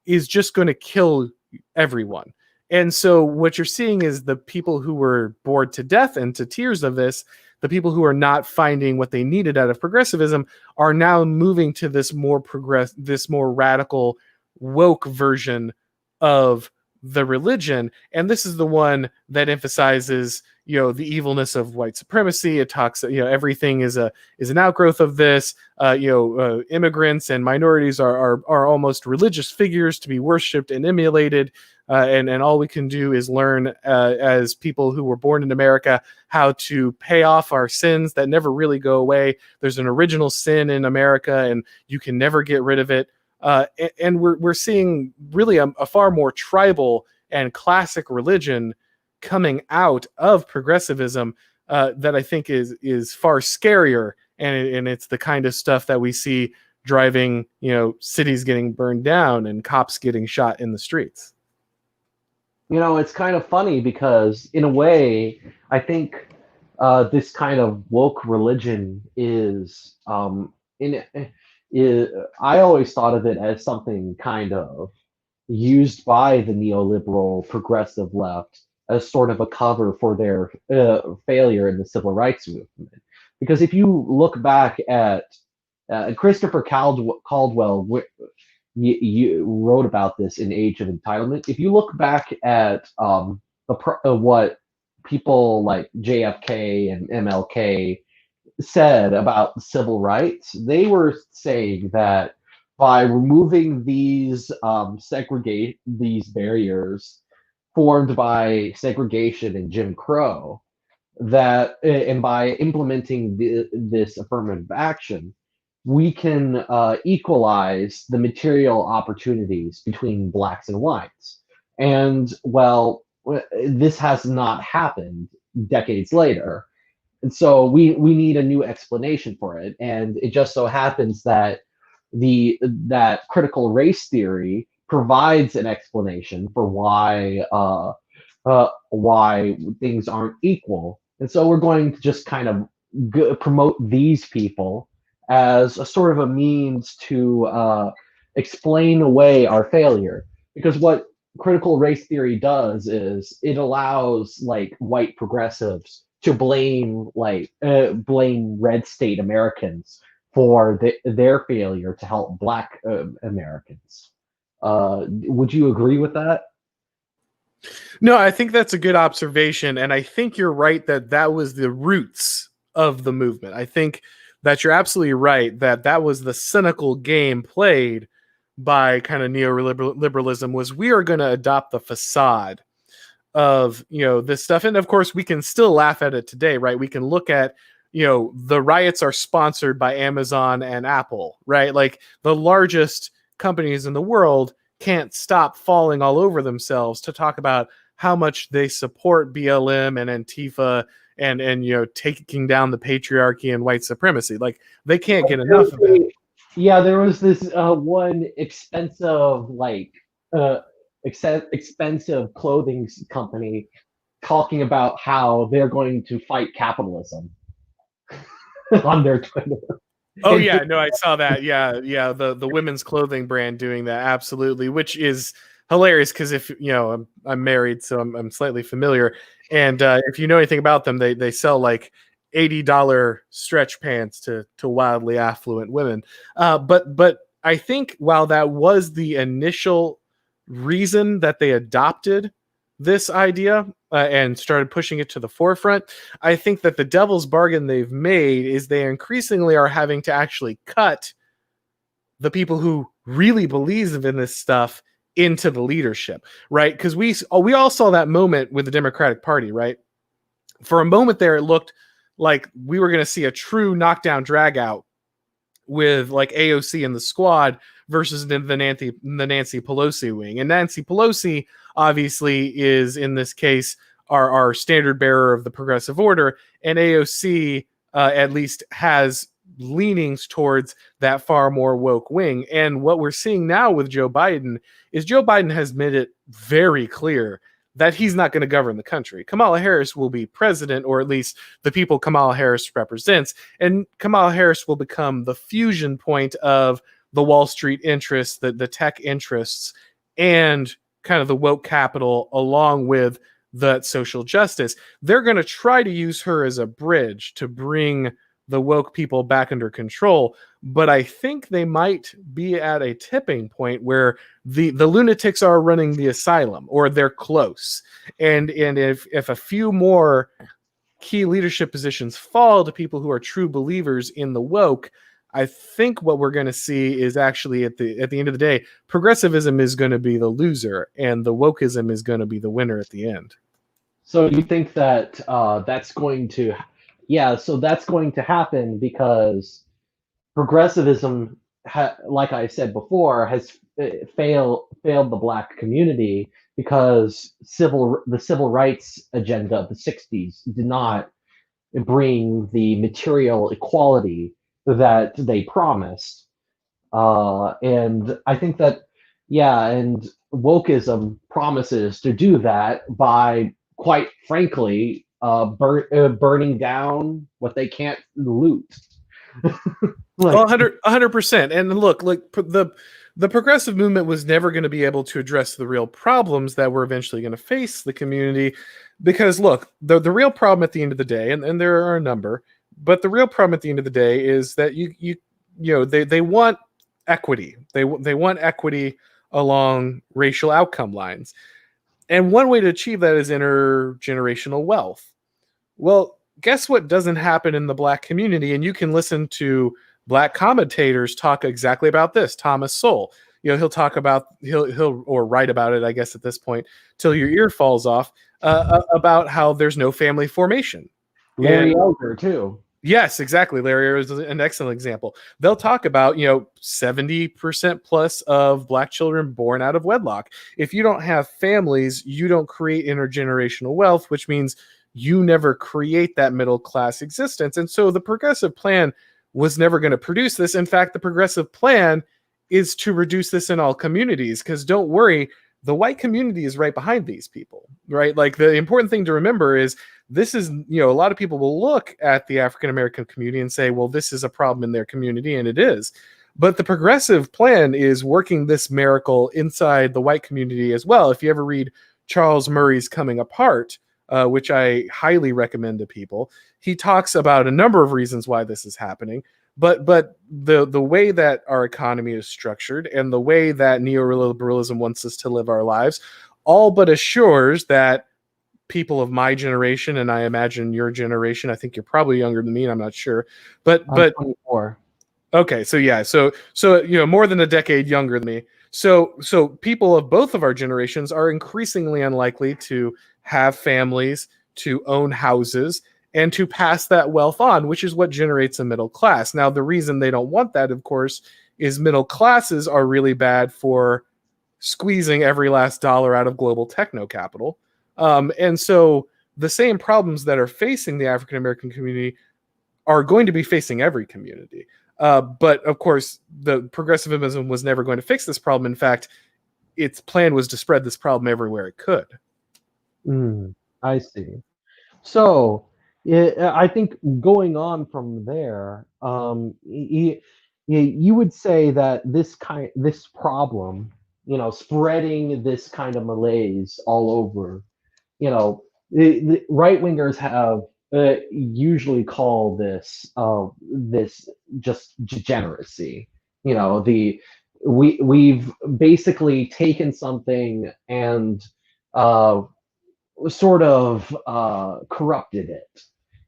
is just going to kill everyone. And so what you're seeing is the people who were bored to death and to tears of this, the people who are not finding what they needed out of progressivism, are now moving to this more radical woke version of the religion. And this is the one that emphasizes, the evilness of white supremacy. It talks, everything is an outgrowth of this. Immigrants and minorities are almost religious figures to be worshipped and emulated. And all we can do is learn, as people who were born in America, how to pay off our sins that never really go away. There's an original sin in America, and you can never get rid of it. And we're seeing really a far more tribal and classic religion coming out of progressivism that I think is far scarier, and it's the kind of stuff that we see driving, cities getting burned down and cops getting shot in the streets. It's kind of funny because, in a way, I think this kind of woke religion is I always thought of it as something kind of used by the neoliberal progressive left as sort of a cover for their failure in the civil rights movement. Because if you look back at Christopher Caldwell, you wrote about this in Age of Entitlement. If you look back at what people like JFK and MLK said about civil rights, they were saying that by removing these these barriers formed by segregation and Jim Crow, that, and by implementing this affirmative action, we can equalize the material opportunities between blacks and whites. And well, this has not happened decades later. And so we need a new explanation for it. And it just so happens that that critical race theory provides an explanation for why things aren't equal. And so we're going to just kind of promote these people as a sort of a means to explain away our failure. Because what critical race theory does is it allows like white progressives to blame red state Americans for their failure to help black Americans. Would you agree with that? No, I think that's a good observation. And I think you're right that that was the roots of the movement. I think that you're absolutely right that that was the cynical game played by kind of neoliberalism, was we are going to adopt the facade of, this stuff. And of course, we can still laugh at it today, right? We can look at, the riots are sponsored by Amazon and Apple, right? Like the largest companies in the world can't stop falling all over themselves to talk about how much they support BLM and Antifa and taking down the patriarchy and white supremacy. Like they can't get enough of it. Yeah, there was this one expensive expensive clothing company talking about how they're going to fight capitalism on their Twitter. Oh yeah, no, I saw that. Yeah, the women's clothing brand doing that, absolutely, which is hilarious because if I'm married, so I'm slightly familiar, and if you know anything about them, they sell like $80 stretch pants to wildly affluent women. But I think while that was the initial reason that they adopted this idea and started pushing it to the forefront, I think that the devil's bargain they've made is they increasingly are having to actually cut the people who really believe in this stuff into the leadership, right? Because we all saw that moment with the Democratic Party, right? For a moment there, it looked like we were going to see a true knockdown drag out with like AOC and the squad versus the Nancy Pelosi wing. And Nancy Pelosi obviously is in this case our standard bearer of the progressive order, and AOC at least has leanings towards that far more woke wing. And what we're seeing now with Joe Biden is Joe Biden has made it very clear that he's not going to govern the country. Kamala Harris will be president, or at least the people Kamala Harris represents. And Kamala Harris will become the fusion point of the Wall Street interests, the tech interests, and kind of the woke capital, along with the social justice. They're going to try to use her as a bridge to bring the woke people back under control. But I think they might be at a tipping point where the lunatics are running the asylum, or they're close. And if a few more key leadership positions fall to people who are true believers in the woke, I think what we're going to see is actually at the end of the day, progressivism is going to be the loser and the wokeism is going to be the winner at the end. So you think that that's going to, so that's going to happen because progressivism, like I said before, has failed the black community because the civil rights agenda of the 60s did not bring the material equality that they promised. And I think that, and wokeism promises to do that by, quite frankly, burning down what they can't loot. Well, 100%. And look, like the progressive movement was never going to be able to address the real problems that were eventually going to face the community, because look, the real problem at the end of the day, and there are a number, but the real problem at the end of the day is that they want equity. They want equity along racial outcome lines. And one way to achieve that is intergenerational wealth. Well, guess what doesn't happen in the black community? And you can listen to black commentators talk exactly about this. Thomas Sowell, he'll talk about, he'll or write about it, I guess, at this point, till your ear falls off, about how there's no family formation, Larry Elder too. Yes, exactly. Larry is an excellent example. They'll talk about, 70% plus of Black children born out of wedlock. If you don't have families, you don't create intergenerational wealth, which means you never create that middle class existence. And so the progressive plan was never going to produce this. In fact, the progressive plan is to reduce this in all communities, because don't worry, the white community is right behind these people, right? Like, the important thing to remember is this is, a lot of people will look at the African American community and say, well, this is a problem in their community, and it is. But the progressive plan is working this miracle inside the white community as well. If you ever read Charles Murray's Coming Apart, which I highly recommend to people, he talks about a number of reasons why this is happening. But the way that our economy is structured and the way that neoliberalism wants us to live our lives all but assures that people of my generation, and I imagine your generation, I think you're probably younger than me, and I'm not sure, but 24. Okay, so yeah, so more than a decade younger than me. So people of both of our generations are increasingly unlikely to have families, to own houses, and to pass that wealth on, which is what generates a middle class. Now, the reason they don't want that, of course, is middle classes are really bad for squeezing every last dollar out of global techno capital. And so the same problems that are facing the African American community are going to be facing every community. But of course, the progressivism was never going to fix this problem. In fact, its plan was to spread this problem everywhere it could. I see. So I think going on from there, you would say that this problem, spreading this kind of malaise all over, the right wingers have usually call this just degeneracy. We've basically taken something and sort of corrupted it.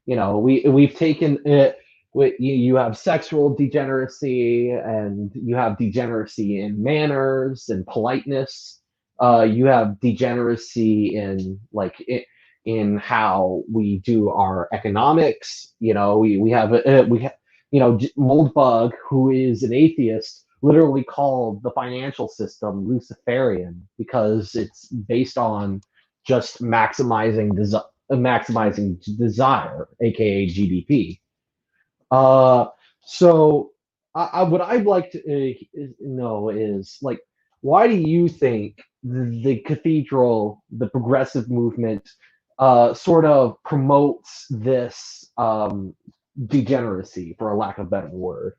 We've taken it. You have sexual degeneracy, and you have degeneracy in manners and politeness. You have degeneracy in how we do our economics. We have Moldbug, who is an atheist, literally called the financial system Luciferian because it's based on just maximizing desire, aka GDP. So what I'd like to know is, like, why do you think the cathedral, the progressive movement, sort of promotes this degeneracy, for a lack of a better word?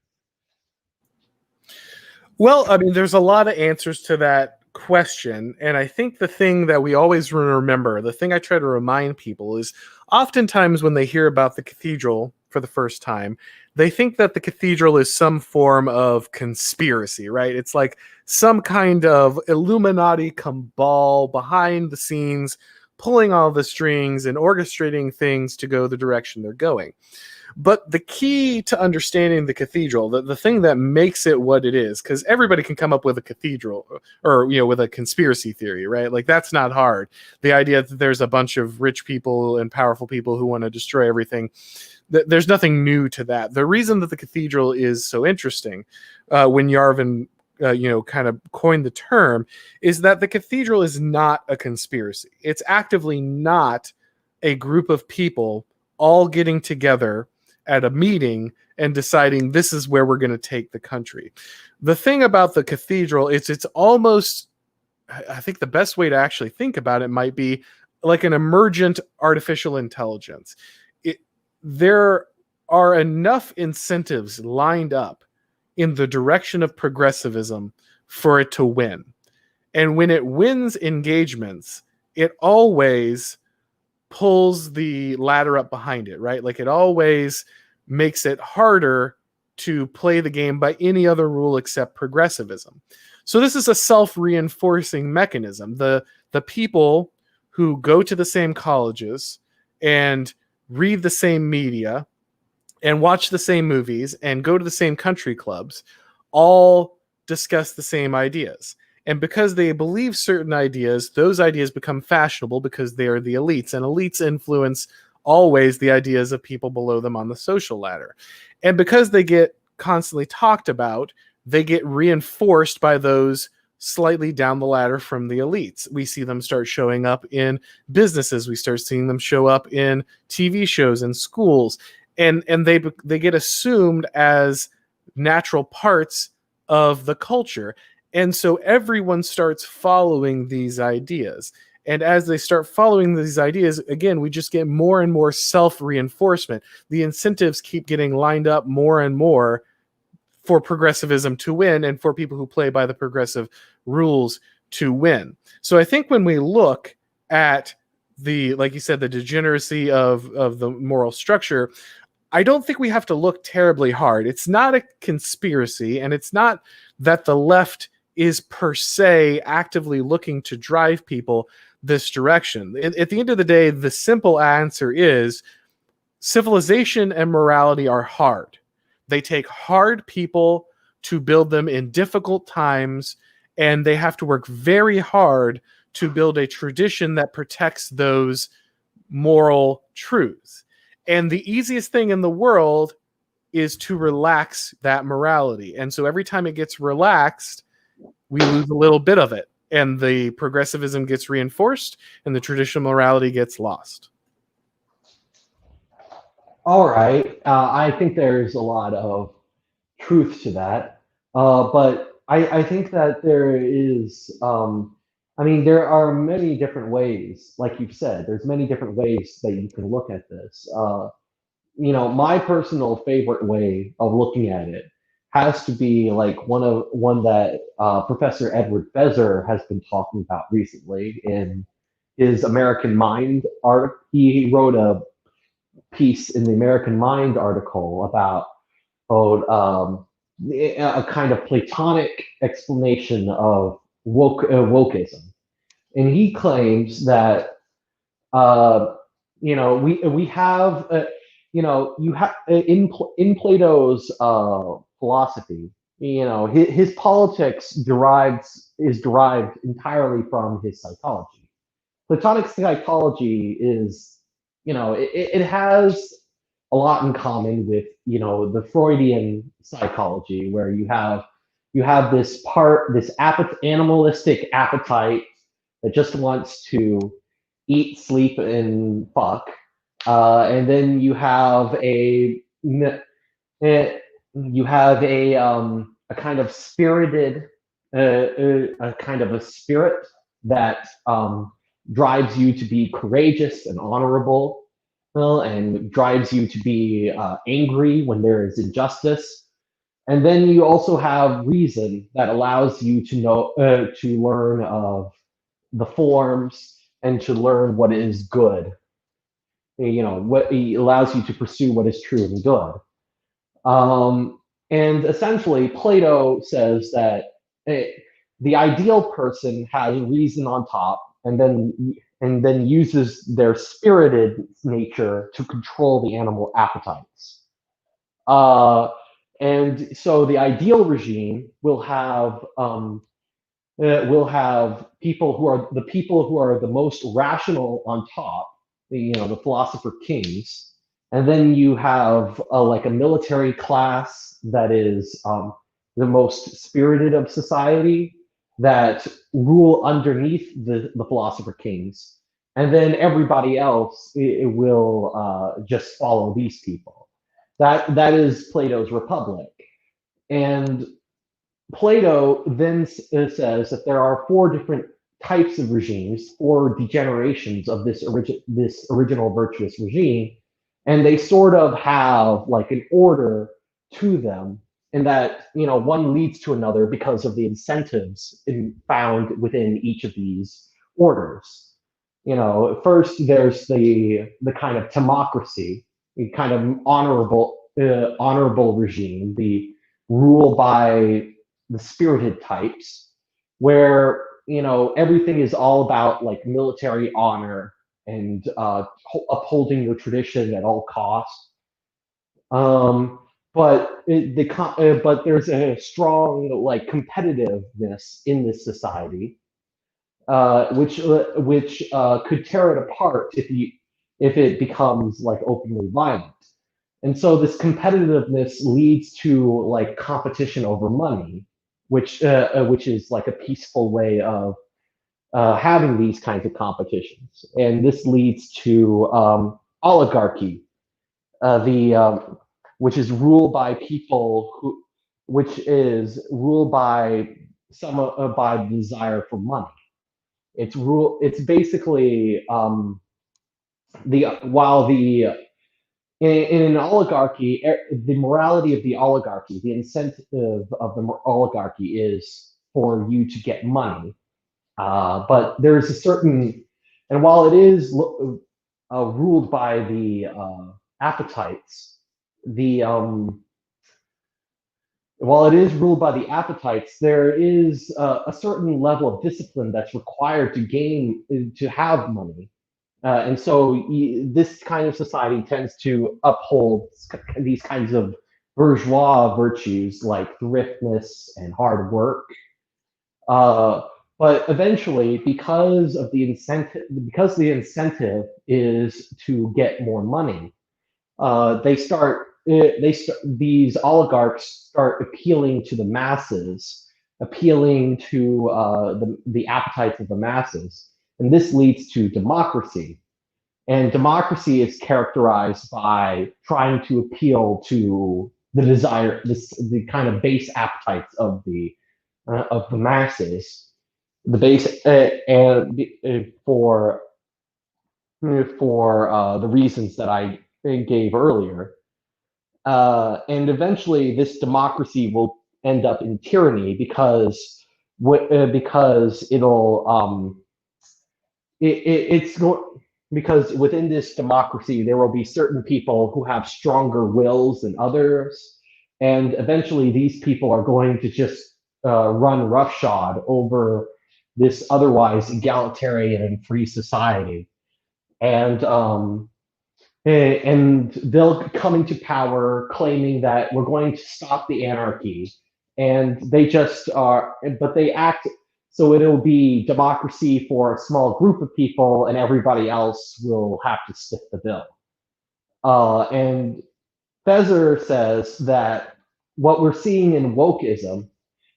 Well, I mean, there's a lot of answers to that question. And I think the thing that we always remember, the thing I try to remind people is oftentimes when they hear about the cathedral for the first time, they think that the cathedral is some form of conspiracy, right? It's like some kind of Illuminati cabal behind the scenes, pulling all the strings and orchestrating things to go the direction they're going. But the key to understanding the cathedral, the thing that makes it what it is, because everybody can come up with a cathedral or, with a conspiracy theory, right? Like, that's not hard. The idea that there's a bunch of rich people and powerful people who want to destroy everything, there's nothing new to that. The reason that the cathedral is so interesting, when Yarvin, kind of coined the term, is that the cathedral is not a conspiracy. It's actively not a group of people all getting together at a meeting and deciding this is where we're going to take the country. The thing about the cathedral is it's almost, I think the best way to actually think about it might be like an emergent artificial intelligence. There are enough incentives lined up in the direction of progressivism for it to win. And when it wins engagements, it always pulls the ladder up behind it, right? Like, it always makes it harder to play the game by any other rule except progressivism. So this is a self-reinforcing mechanism. The people who go to the same colleges and read the same media and watch the same movies and go to the same country clubs all discuss the same ideas. And because they believe certain ideas, those ideas become fashionable because they are the elites, and elites influence always the ideas of people below them on the social ladder. And because they get constantly talked about, they get reinforced by those slightly down the ladder from the elites. We see them start showing up in businesses. We start seeing them show up in TV shows and schools, and they get assumed as natural parts of the culture. And so everyone starts following these ideas. And as they start following these ideas, again, we just get more and more self-reinforcement. The incentives keep getting lined up more and more for progressivism to win and for people who play by the progressive rules to win. So I think when we look at the, like you said, the degeneracy of the moral structure, I don't think we have to look terribly hard. It's not a conspiracy, and it's not that the left is per se actively looking to drive people this direction. At the end of the day, the simple answer is civilization and morality are hard. They take hard people to build them in difficult times, and they have to work very hard to build a tradition that protects those moral truths. And the easiest thing in the world is to relax that morality. And so every time it gets relaxed, we lose a little bit of it, and the progressivism gets reinforced and the traditional morality gets lost. All right. I think there's a lot of truth to that. But I think that there is, I mean, there are many different ways, like you've said, there's many different ways that you can look at this. My personal favorite way of looking at it has to be like one that Professor Edward Feser has been talking about recently in his American Mind art. He wrote a piece in the American Mind article about a kind of Platonic explanation of wokeism, and he claims that we have you have in Plato's philosophy, his politics is derived entirely from his psychology. Platonic psychology is, it has a lot in common with, the Freudian psychology, where you have this animalistic appetite that just wants to eat, sleep, and fuck, and then you have a kind of spirited, a kind of a spirit that drives you to be courageous and honorable, and drives you to be angry when there is injustice. And then you also have reason that allows you to learn of the forms and to learn what is good. What allows you to pursue what is true and good. And essentially, Plato says that the ideal person has reason on top, and then uses their spirited nature to control the animal appetites. And so the ideal regime will have people who are the most rational on top, the philosopher kings, and then you have like a military class that is the most spirited of society, that rule underneath the philosopher kings, and then everybody else it will just follow these people. That is Plato's Republic. And Plato then says that there are four different types of regimes, four degenerations of this original virtuous regime, and they sort of have like an order to them, and that one leads to another because of the incentives found within each of these orders. First there's the kind of democracy, the kind of honorable regime, the rule by the spirited types, where everything is all about like military honor and upholding your tradition at all costs. But there's a strong like competitiveness in this society, which could tear it apart if it becomes like openly violent. And so this competitiveness leads to like competition over money, which is like a peaceful way of having these kinds of competitions. And this leads to oligarchy, the which is ruled by people who, which is ruled by by the desire for money. It's basically the while the in an oligarchy, the morality of the oligarchy, the incentive of the oligarchy is for you to get money. But there's a certain, and while it is ruled by the appetites, the while it is ruled by the appetites, there is a certain level of discipline that's required to have money. And so this kind of society tends to uphold these kinds of bourgeois virtues like thriftness and hard work. But eventually, because the incentive is to get more money, these oligarchs start appealing to the masses, appealing to the appetites of the masses, and this leads to democracy. And democracy is characterized by trying to appeal to the kind of base appetites of the masses, the base and for the reasons that I gave earlier. And eventually, this democracy will end up in tyranny because because within this democracy there will be certain people who have stronger wills than others, and eventually these people are going to just run roughshod over this otherwise egalitarian and free society, and they'll come into power claiming that we're going to stop the anarchy, and they just are, but they act so it'll be democracy for a small group of people, and everybody else will have to stick the bill. And Fezer says that what we're seeing in wokeism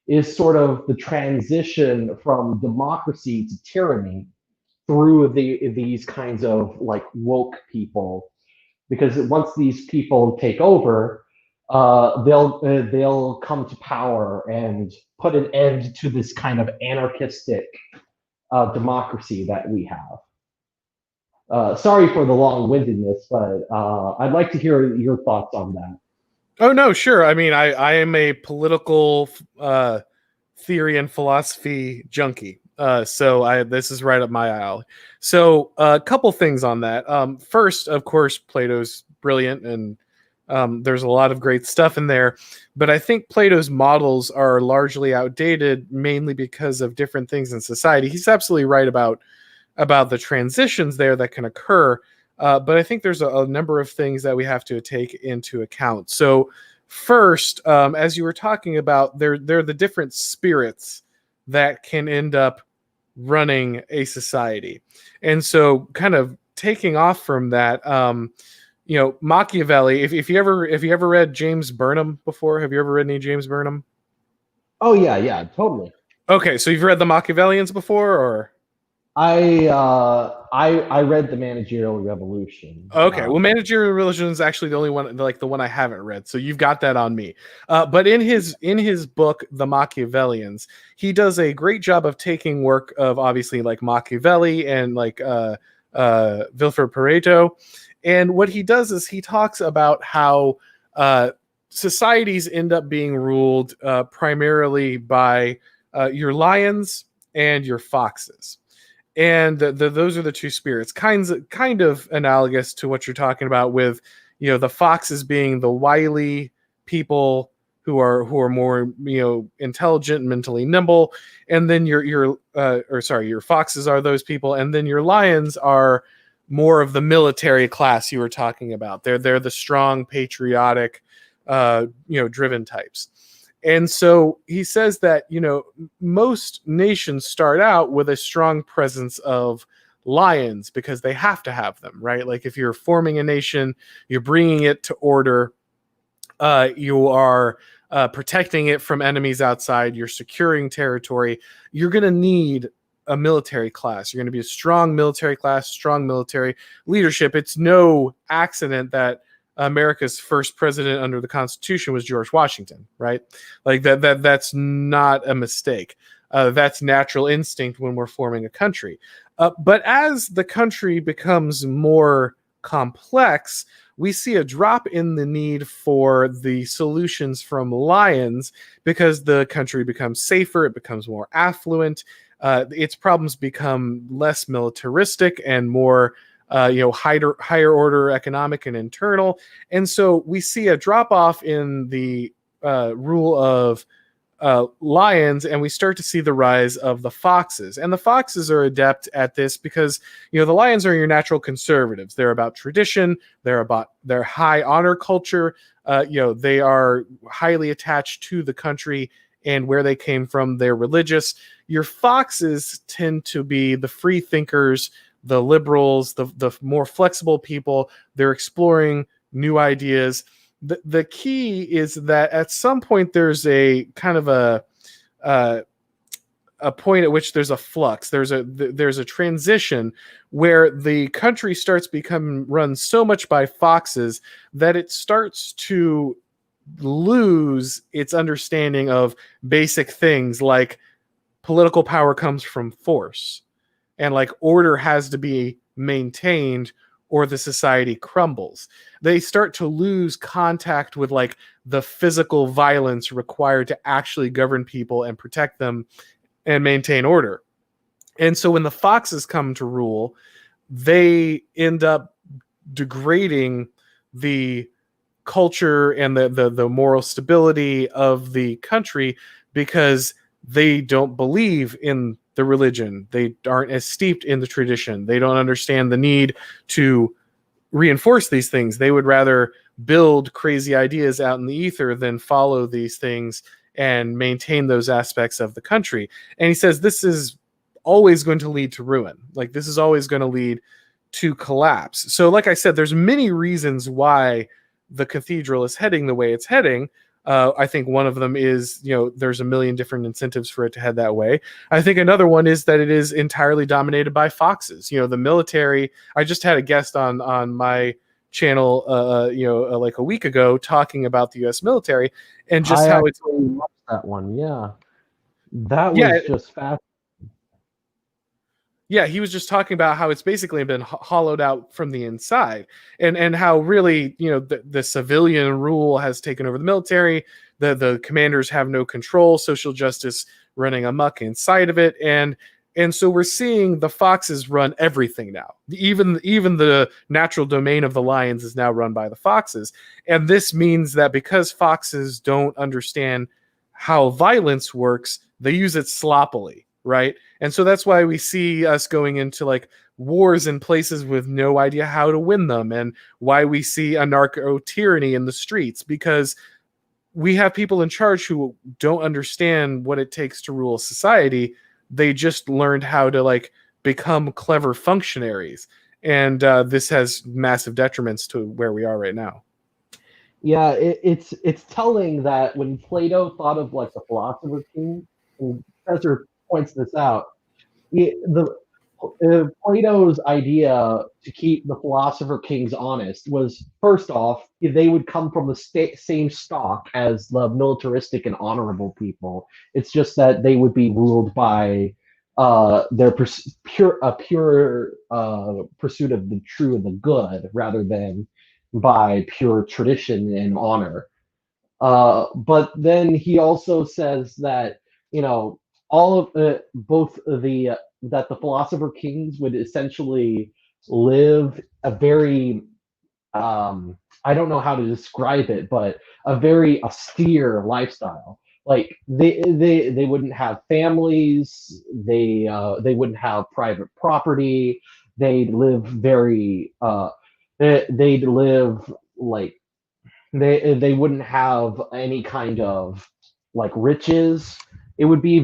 is sort of the transition from democracy to tyranny through these kinds of like woke people, because once these people take over, they'll come to power and put an end to this kind of anarchistic democracy that we have. Sorry for the long-windedness, but I'd like to hear your thoughts on that. Oh no, sure. I mean, I am a political theory and philosophy junkie. So this is right up my alley. So a couple things on that. First, of course, Plato's brilliant, and there's a lot of great stuff in there. But I think Plato's models are largely outdated, mainly because of different things in society. He's absolutely right about the transitions there that can occur. But I think there's a number of things that we have to take into account. So first, as you were talking about, they're the different spirits that can end up running a society. And so kind of taking off from that, Machiavelli, if you ever read James Burnham before, have you ever read any James Burnham? Oh yeah, totally. Okay, so you've read the Machiavellians before, or? I read The Managerial Revolution. Okay, well, Managerial Revolution is actually the only one, like the one I haven't read, so you've got that on me. But in his book, The Machiavellians, he does a great job of taking work of obviously like Machiavelli and like Wilfred Pareto, and what he does is he talks about how societies end up being ruled primarily by your lions and your foxes. And those are the two spirits, kind of analogous to what you're talking about with, the foxes being the wily people who are more, intelligent and mentally nimble, and then your foxes are those people, and then your lions are more of the military class you were talking about. They're the strong, patriotic, driven types. And so he says that, most nations start out with a strong presence of lions because they have to have them, right? Like if you're forming a nation, you're bringing it to order, you are protecting it from enemies outside, you're securing territory, you're going to need a military class. You're going to be a strong military class, strong military leadership. It's no accident that America's first president under the Constitution was George Washington, right? Like that's not a mistake. That's natural instinct when we're forming a country. But as the country becomes more complex, we see a drop in the need for the solutions from lions because the country becomes safer, it becomes more affluent, its problems become less militaristic and more higher order economic and internal. And so we see a drop off in the rule of lions, and we start to see the rise of the foxes. And the foxes are adept at this because, the lions are your natural conservatives. They're about tradition. They're about their high honor culture. They are highly attached to the country and where they came from. They're religious. Your foxes tend to be the free thinkers, the liberals, the more flexible people. They're exploring new ideas. The key is that at some point there's a kind of a point at which there's a flux. There's a transition where the country starts becoming run so much by foxes that it starts to lose its understanding of basic things like political power comes from force, and like order has to be maintained or the society crumbles. They start to lose contact with like the physical violence required to actually govern people and protect them and maintain order. And so when the foxes come to rule, they end up degrading the culture and the moral stability of the country because they don't believe in the religion. They aren't as steeped in the tradition. They don't understand the need to reinforce these things. They would rather build crazy ideas out in the ether than follow these things and maintain those aspects of the country. And he says this is always going to lead to ruin. Like this is always going to lead to collapse. So like I said, there's many reasons why the cathedral is heading the way it's heading. I think one of them is, there's a million different incentives for it to head that way. I think another one is that it is entirely dominated by foxes. The military. I just had a guest on my channel, like a week ago, talking about the U.S. military and just how it's watched that one. Yeah, that was just fascinating. Yeah, he was just talking about how it's basically been hollowed out from the inside, and how really, the civilian rule has taken over the military. The commanders have no control. Social justice running amok inside of it, and so we're seeing the foxes run everything now. Even the natural domain of the lions is now run by the foxes, and this means that because foxes don't understand how violence works, they use it sloppily. Right. And so that's why we see us going into like wars in places with no idea how to win them, and why we see anarcho tyranny in the streets, because we have people in charge who don't understand what it takes to rule society. They just learned how to like become clever functionaries. And this has massive detriments to where we are right now. Yeah, it's telling that when Plato thought of like the philosopher king, and Professor points this out, Plato's idea to keep the philosopher kings honest was, first off, they would come from the same stock as the militaristic and honorable people. It's just that they would be ruled by their pure pursuit of the true and the good, rather than by pure tradition and honor. But then he also says that, all of both the that the philosopher kings would essentially live a very I don't know how to describe it, but a very austere lifestyle. Like they wouldn't have families. They wouldn't have private property. They'd live very they'd live like they wouldn't have any kind of like riches. It would be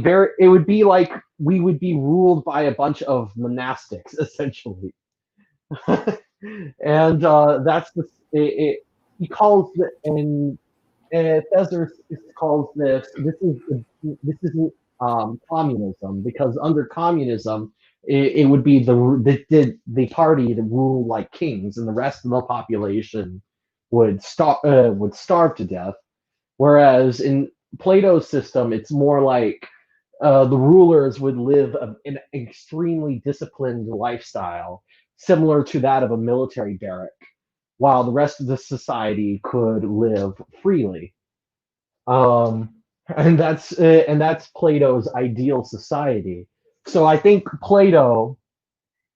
like we would be ruled by a bunch of monastics, essentially. And that's he calls it, and Thesser calls this isn't communism, because under communism it would be the party that rule like kings, and the rest of the population would starve to death. Whereas in Plato's system, it's more like the rulers would live an extremely disciplined lifestyle, similar to that of a military barrack, while the rest of the society could live freely. Um, and that's Plato's ideal society. So I think Plato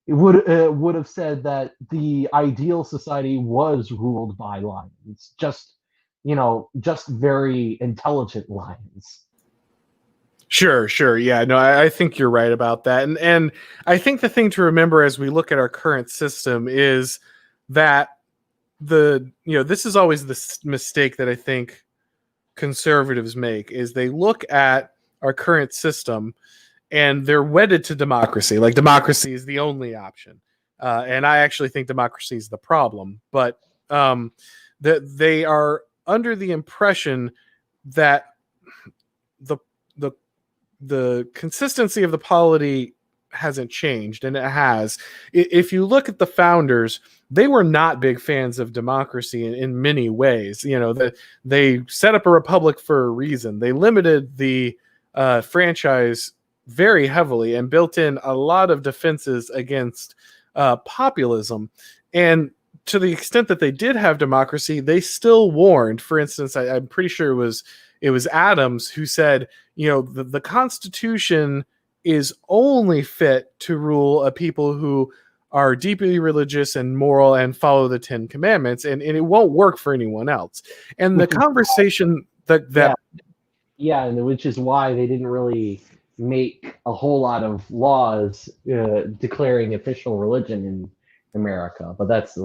would have said that the ideal society was ruled by lions, just very intelligent lions. Sure. Yeah, no, I think you're right about that. And I think the thing to remember as we look at our current system is that this is always the mistake that I think conservatives make, is they look at our current system and they're wedded to democracy. Like democracy is the only option. And I actually think democracy is the problem. But that they are under the impression that the consistency of the polity hasn't changed, and it has. If you look at the founders, they were not big fans of democracy in many ways. They set up a republic for a reason. They limited the franchise very heavily and built in a lot of defenses against populism. And to the extent that they did have democracy, they still warned. For instance, I'm pretty sure it was Adams who said, the Constitution is only fit to rule a people who are deeply religious and moral and follow the 10 Commandments, and it won't work for anyone else. And the conversation yeah, and which is why they didn't really make a whole lot of laws declaring official religion in America. But that's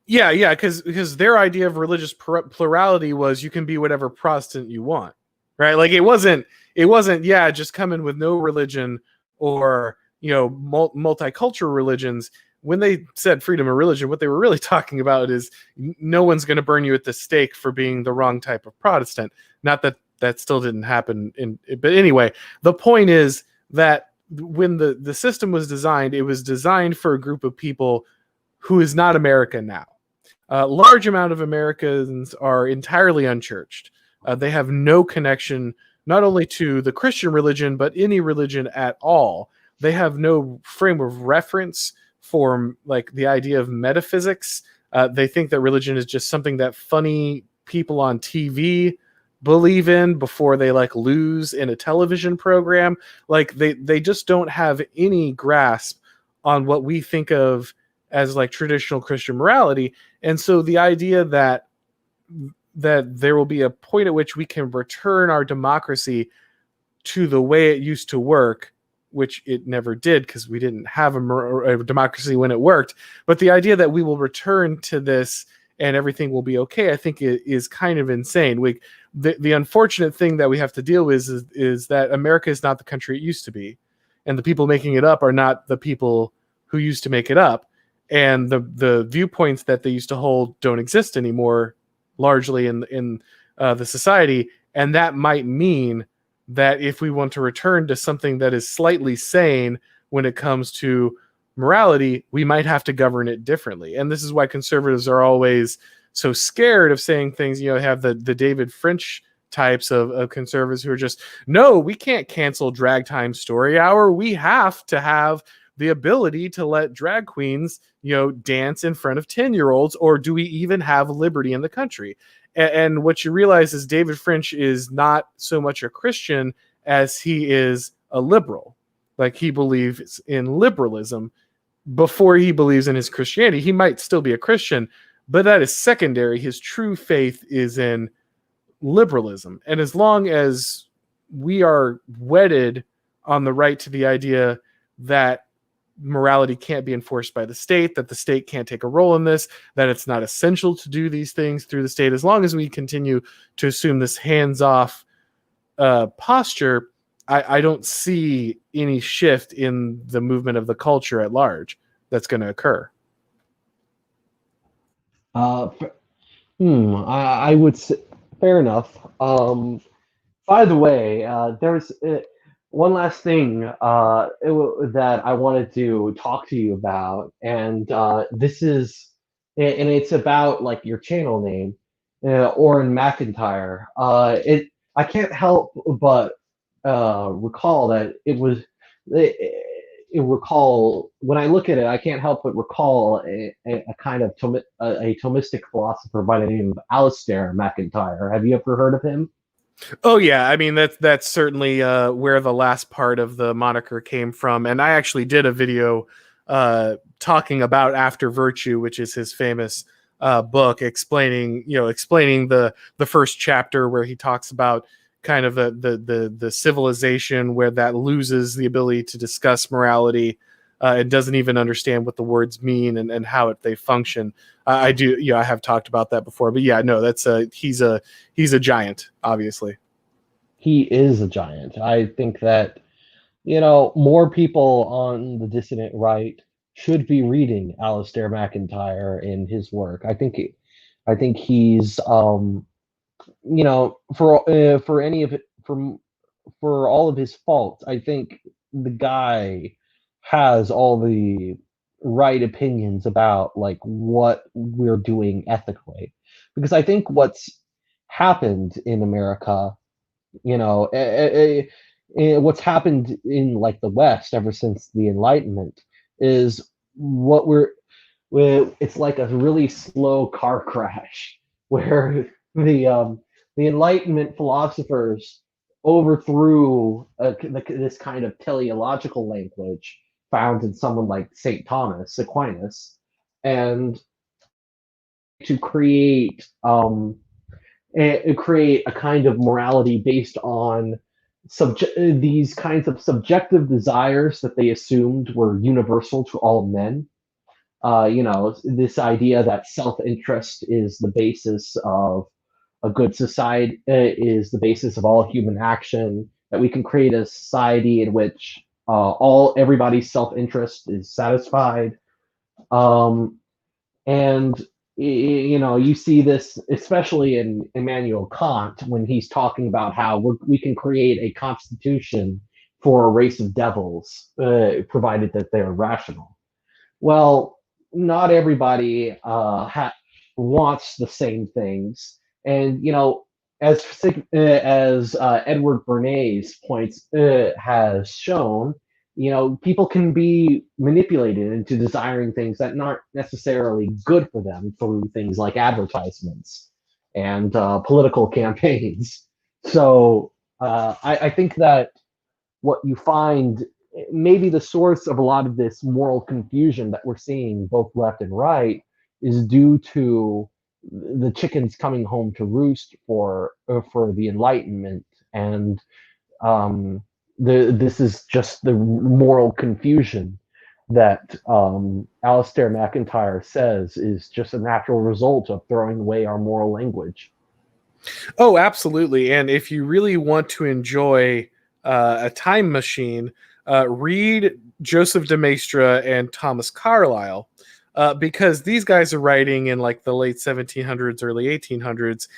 Yeah, because their idea of religious plurality was you can be whatever Protestant you want, right? Like it wasn't just come in with no religion or multicultural religions. When they said freedom of religion, what they were really talking about is no one's going to burn you at the stake for being the wrong type of Protestant. Not that still didn't happen, but anyway, the point is that when the system was designed, it was designed for a group of people who is not America now. A large amount of Americans are entirely unchurched. They have no connection not only to the Christian religion, but any religion at all. They have no frame of reference for like the idea of metaphysics. They think that religion is just something that funny people on TV believe in before they like lose in a television program. Like they just don't have any grasp on what we think of as like traditional Christian morality. And so the idea that there will be a point at which we can return our democracy to the way it used to work, which it never did because we didn't have a democracy when it worked. But the idea that we will return to this and everything will be okay, I think it is kind of insane. The unfortunate thing that we have to deal with is that America is not the country it used to be. And the people making it up are not the people who used to make it up. And the viewpoints that they used to hold don't exist anymore, largely in the society. And that might mean that if we want to return to something that is slightly sane when it comes to morality, we might have to govern it differently. And this is why conservatives are always so scared of saying things. Have the David French types of conservatives who are just, no, we can't cancel Drag Time Story Hour. We have to have the ability to let drag queens, dance in front of 10-year-olds, or do we even have liberty in the country? And what you realize is David French is not so much a Christian as he is a liberal. Like he believes in liberalism before he believes in his Christianity. He might still be a Christian, but that is secondary. His true faith is in liberalism. And as long as we are wedded on the right to the idea that morality can't be enforced by the state, that the state can't take a role in this, that it's not essential to do these things through the state, as long as we continue to assume this hands-off posture, I don't see any shift in the movement of the culture at large that's going to occur. I would say, fair enough. By the way, there's one last thing that I wanted to talk to you about, and this is, and it's about like your channel name, Auron MacIntyre. I can't help but recall that it recall when I look at it, I can't help but recall a kind of a Thomistic philosopher by the name of Alistair MacIntyre. Have you ever heard of him? Oh yeah, I mean that's certainly where the last part of the moniker came from, and I actually did a video talking about After Virtue, which is his famous book, explaining the first chapter where he talks about kind of the civilization where that loses the ability to discuss morality. It doesn't even understand what the words mean and how they function. I do, I have talked about that before, but yeah, no, that's he's a giant, obviously. He is a giant. I think that more people on the dissident right should be reading Alistair MacIntyre in his work. I think he's for any of it for all of his faults, I think the guy has all the right opinions about like what we're doing ethically. Because I think what's happened in America, what's happened in like the West ever since the Enlightenment is what it's like a really slow car crash where the Enlightenment philosophers overthrew this kind of teleological language found in someone like St. Thomas Aquinas, and to create a kind of morality based on these kinds of subjective desires that they assumed were universal to all men. This idea that self-interest is the basis of a good society, is the basis of all human action, that we can create a society in which everybody's self-interest is satisfied. And you see this especially in Immanuel Kant when he's talking about how we can create a constitution for a race of devils, provided that they're rational. Well, not everybody wants the same things, and as Edward Bernays points has shown, people can be manipulated into desiring things that aren't necessarily good for them through things like advertisements and political campaigns. So I think that what you find maybe the source of a lot of this moral confusion that we're seeing both left and right is due to the chickens coming home to roost for the Enlightenment, and this is just the moral confusion that Alistair MacIntyre says is just a natural result of throwing away our moral language. Oh, absolutely. And if you really want to enjoy a time machine, read Joseph de Maistre and Thomas Carlyle, because these guys are writing in like the late 1700s, early 1800s,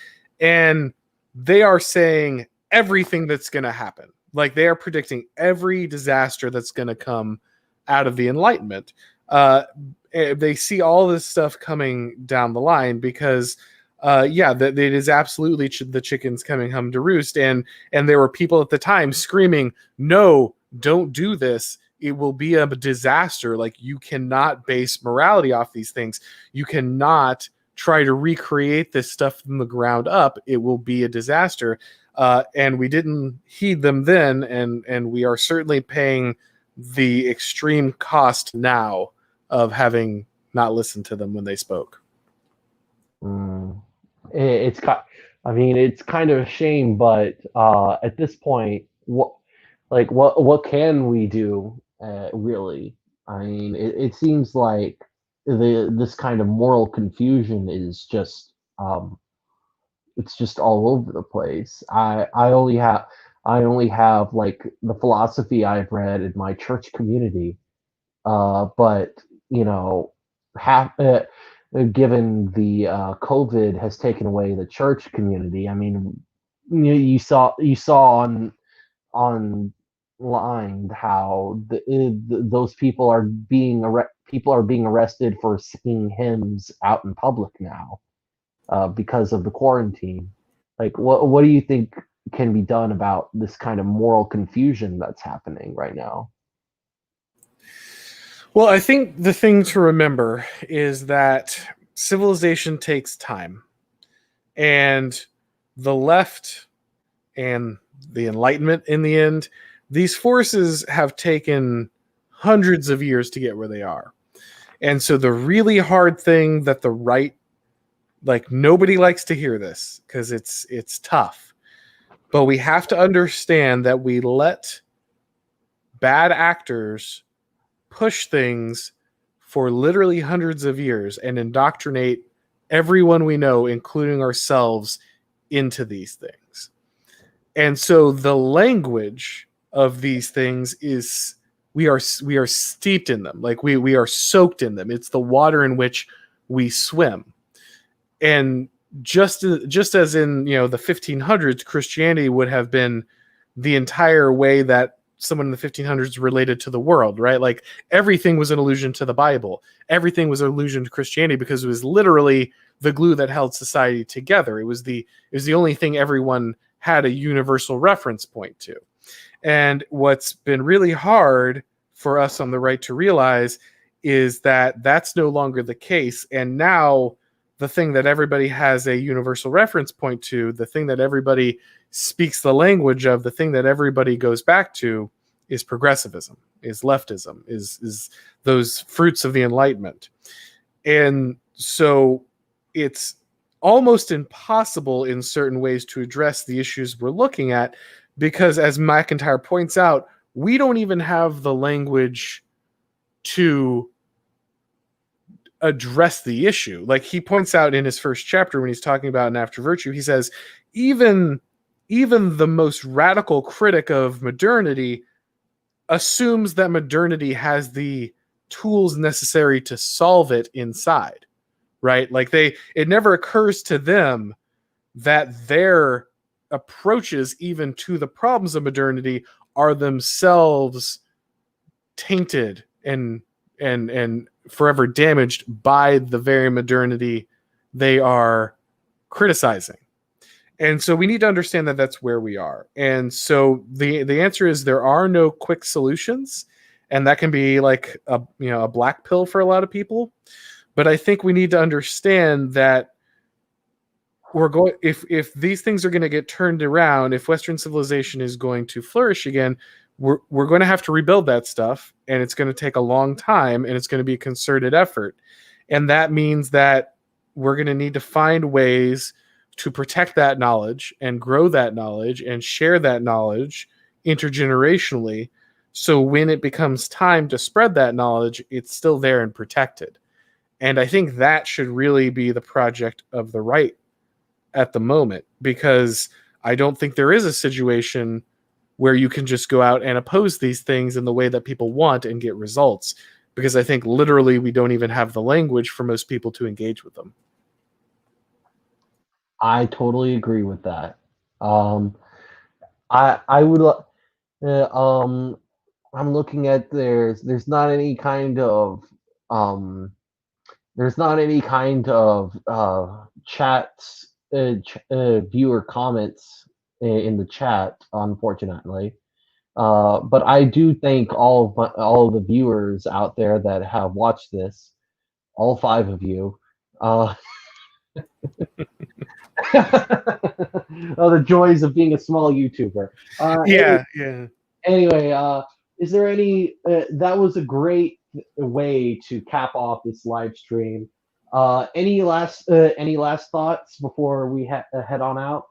and they are saying everything that's going to happen. Like they are predicting every disaster that's going to come out of the Enlightenment. They see all this stuff coming down the line because that it is absolutely the chickens coming home to roost, and there were people at the time screaming, "No, don't do this. It will be a disaster. Like you cannot base morality off these things. You cannot try to recreate this stuff from the ground up. It will be a disaster." And we didn't heed them then, and we are certainly paying the extreme cost now of having not listened to them when they spoke. It's kind of a shame, but at this point, what can we do, really? I mean, it seems like this kind of moral confusion is just it's just all over the place. I only have like the philosophy I've read in my church community. But you know, half given the COVID has taken away the church community. I mean, you saw online how those people are being arrested for singing hymns out in public now because of the quarantine. Like, what do you think can be done about this kind of moral confusion that's happening right now? Well, I think the thing to remember is that civilization takes time, and the left and the Enlightenment in the end, these forces have taken hundreds of years to get where they are. And so the really hard thing that the right, like, nobody likes to hear this because it's tough. But we have to understand that we let bad actors push things for literally hundreds of years and indoctrinate everyone we know, including ourselves, into these things. And so the language of these things is we are steeped in them. Like we are soaked in them. It's the water in which we swim. And just as in, you know, the 1500s, Christianity would have been the entire way that someone in the 1500s related to the world, right? Like everything was an allusion to the Bible. Everything was an allusion to Christianity because it was literally the glue that held society together. It was the only thing everyone had a universal reference point to. And what's been really hard for us on the right to realize is that that's no longer the case. And now the thing that everybody has a universal reference point to, the thing that everybody speaks the language of, the thing that everybody goes back to is progressivism, is leftism, is those fruits of the Enlightenment. And so it's almost impossible in certain ways to address the issues we're looking at because, as MacIntyre points out, we don't even have the language to address the issue. Like he points out in his first chapter when he's talking about an after virtue, he says, even the most radical critic of modernity assumes that modernity has the tools necessary to solve it inside, right? Like it never occurs to them that their approaches even to the problems of modernity are themselves tainted and forever damaged by the very modernity they are criticizing. And so we need to understand that that's where we are. And so the answer is there are no quick solutions, and that can be like a black pill for a lot of people. But I think we need to understand that if these things are going to get turned around, if Western civilization is going to flourish again, we're going to have to rebuild that stuff, and it's going to take a long time, and it's going to be a concerted effort. And that means that we're going to need to find ways to protect that knowledge and grow that knowledge and share that knowledge intergenerationally. So when it becomes time to spread that knowledge, it's still there and protected. And I think that should really be the project of the right at the moment, because I don't think there is a situation where you can just go out and oppose these things in the way that people want and get results, because I think literally we don't even have the language for most people to engage with them. I totally agree with that. I would I'm looking at there's not any kind of chats viewer comments in the chat, unfortunately. But I do thank all of the viewers out there that have watched this, all 5 of you. Oh, the joys of being a small YouTuber. Yeah. Anyway, is there any? That was a great way to cap off this live stream. Any last thoughts before we head on out?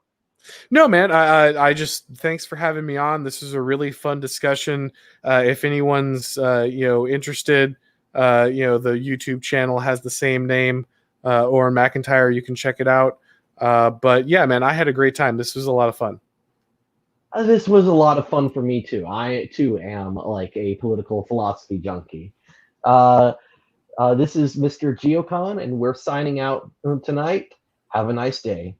No, man. I just thanks for having me on. This was a really fun discussion. If anyone's interested, the YouTube channel has the same name, Auron MacIntyre. You can check it out. But yeah, man, I had a great time. This was a lot of fun. This was a lot of fun for me too. I too am like a political philosophy junkie. Uh, this is Mr. Geocon, and we're signing out tonight. Have a nice day.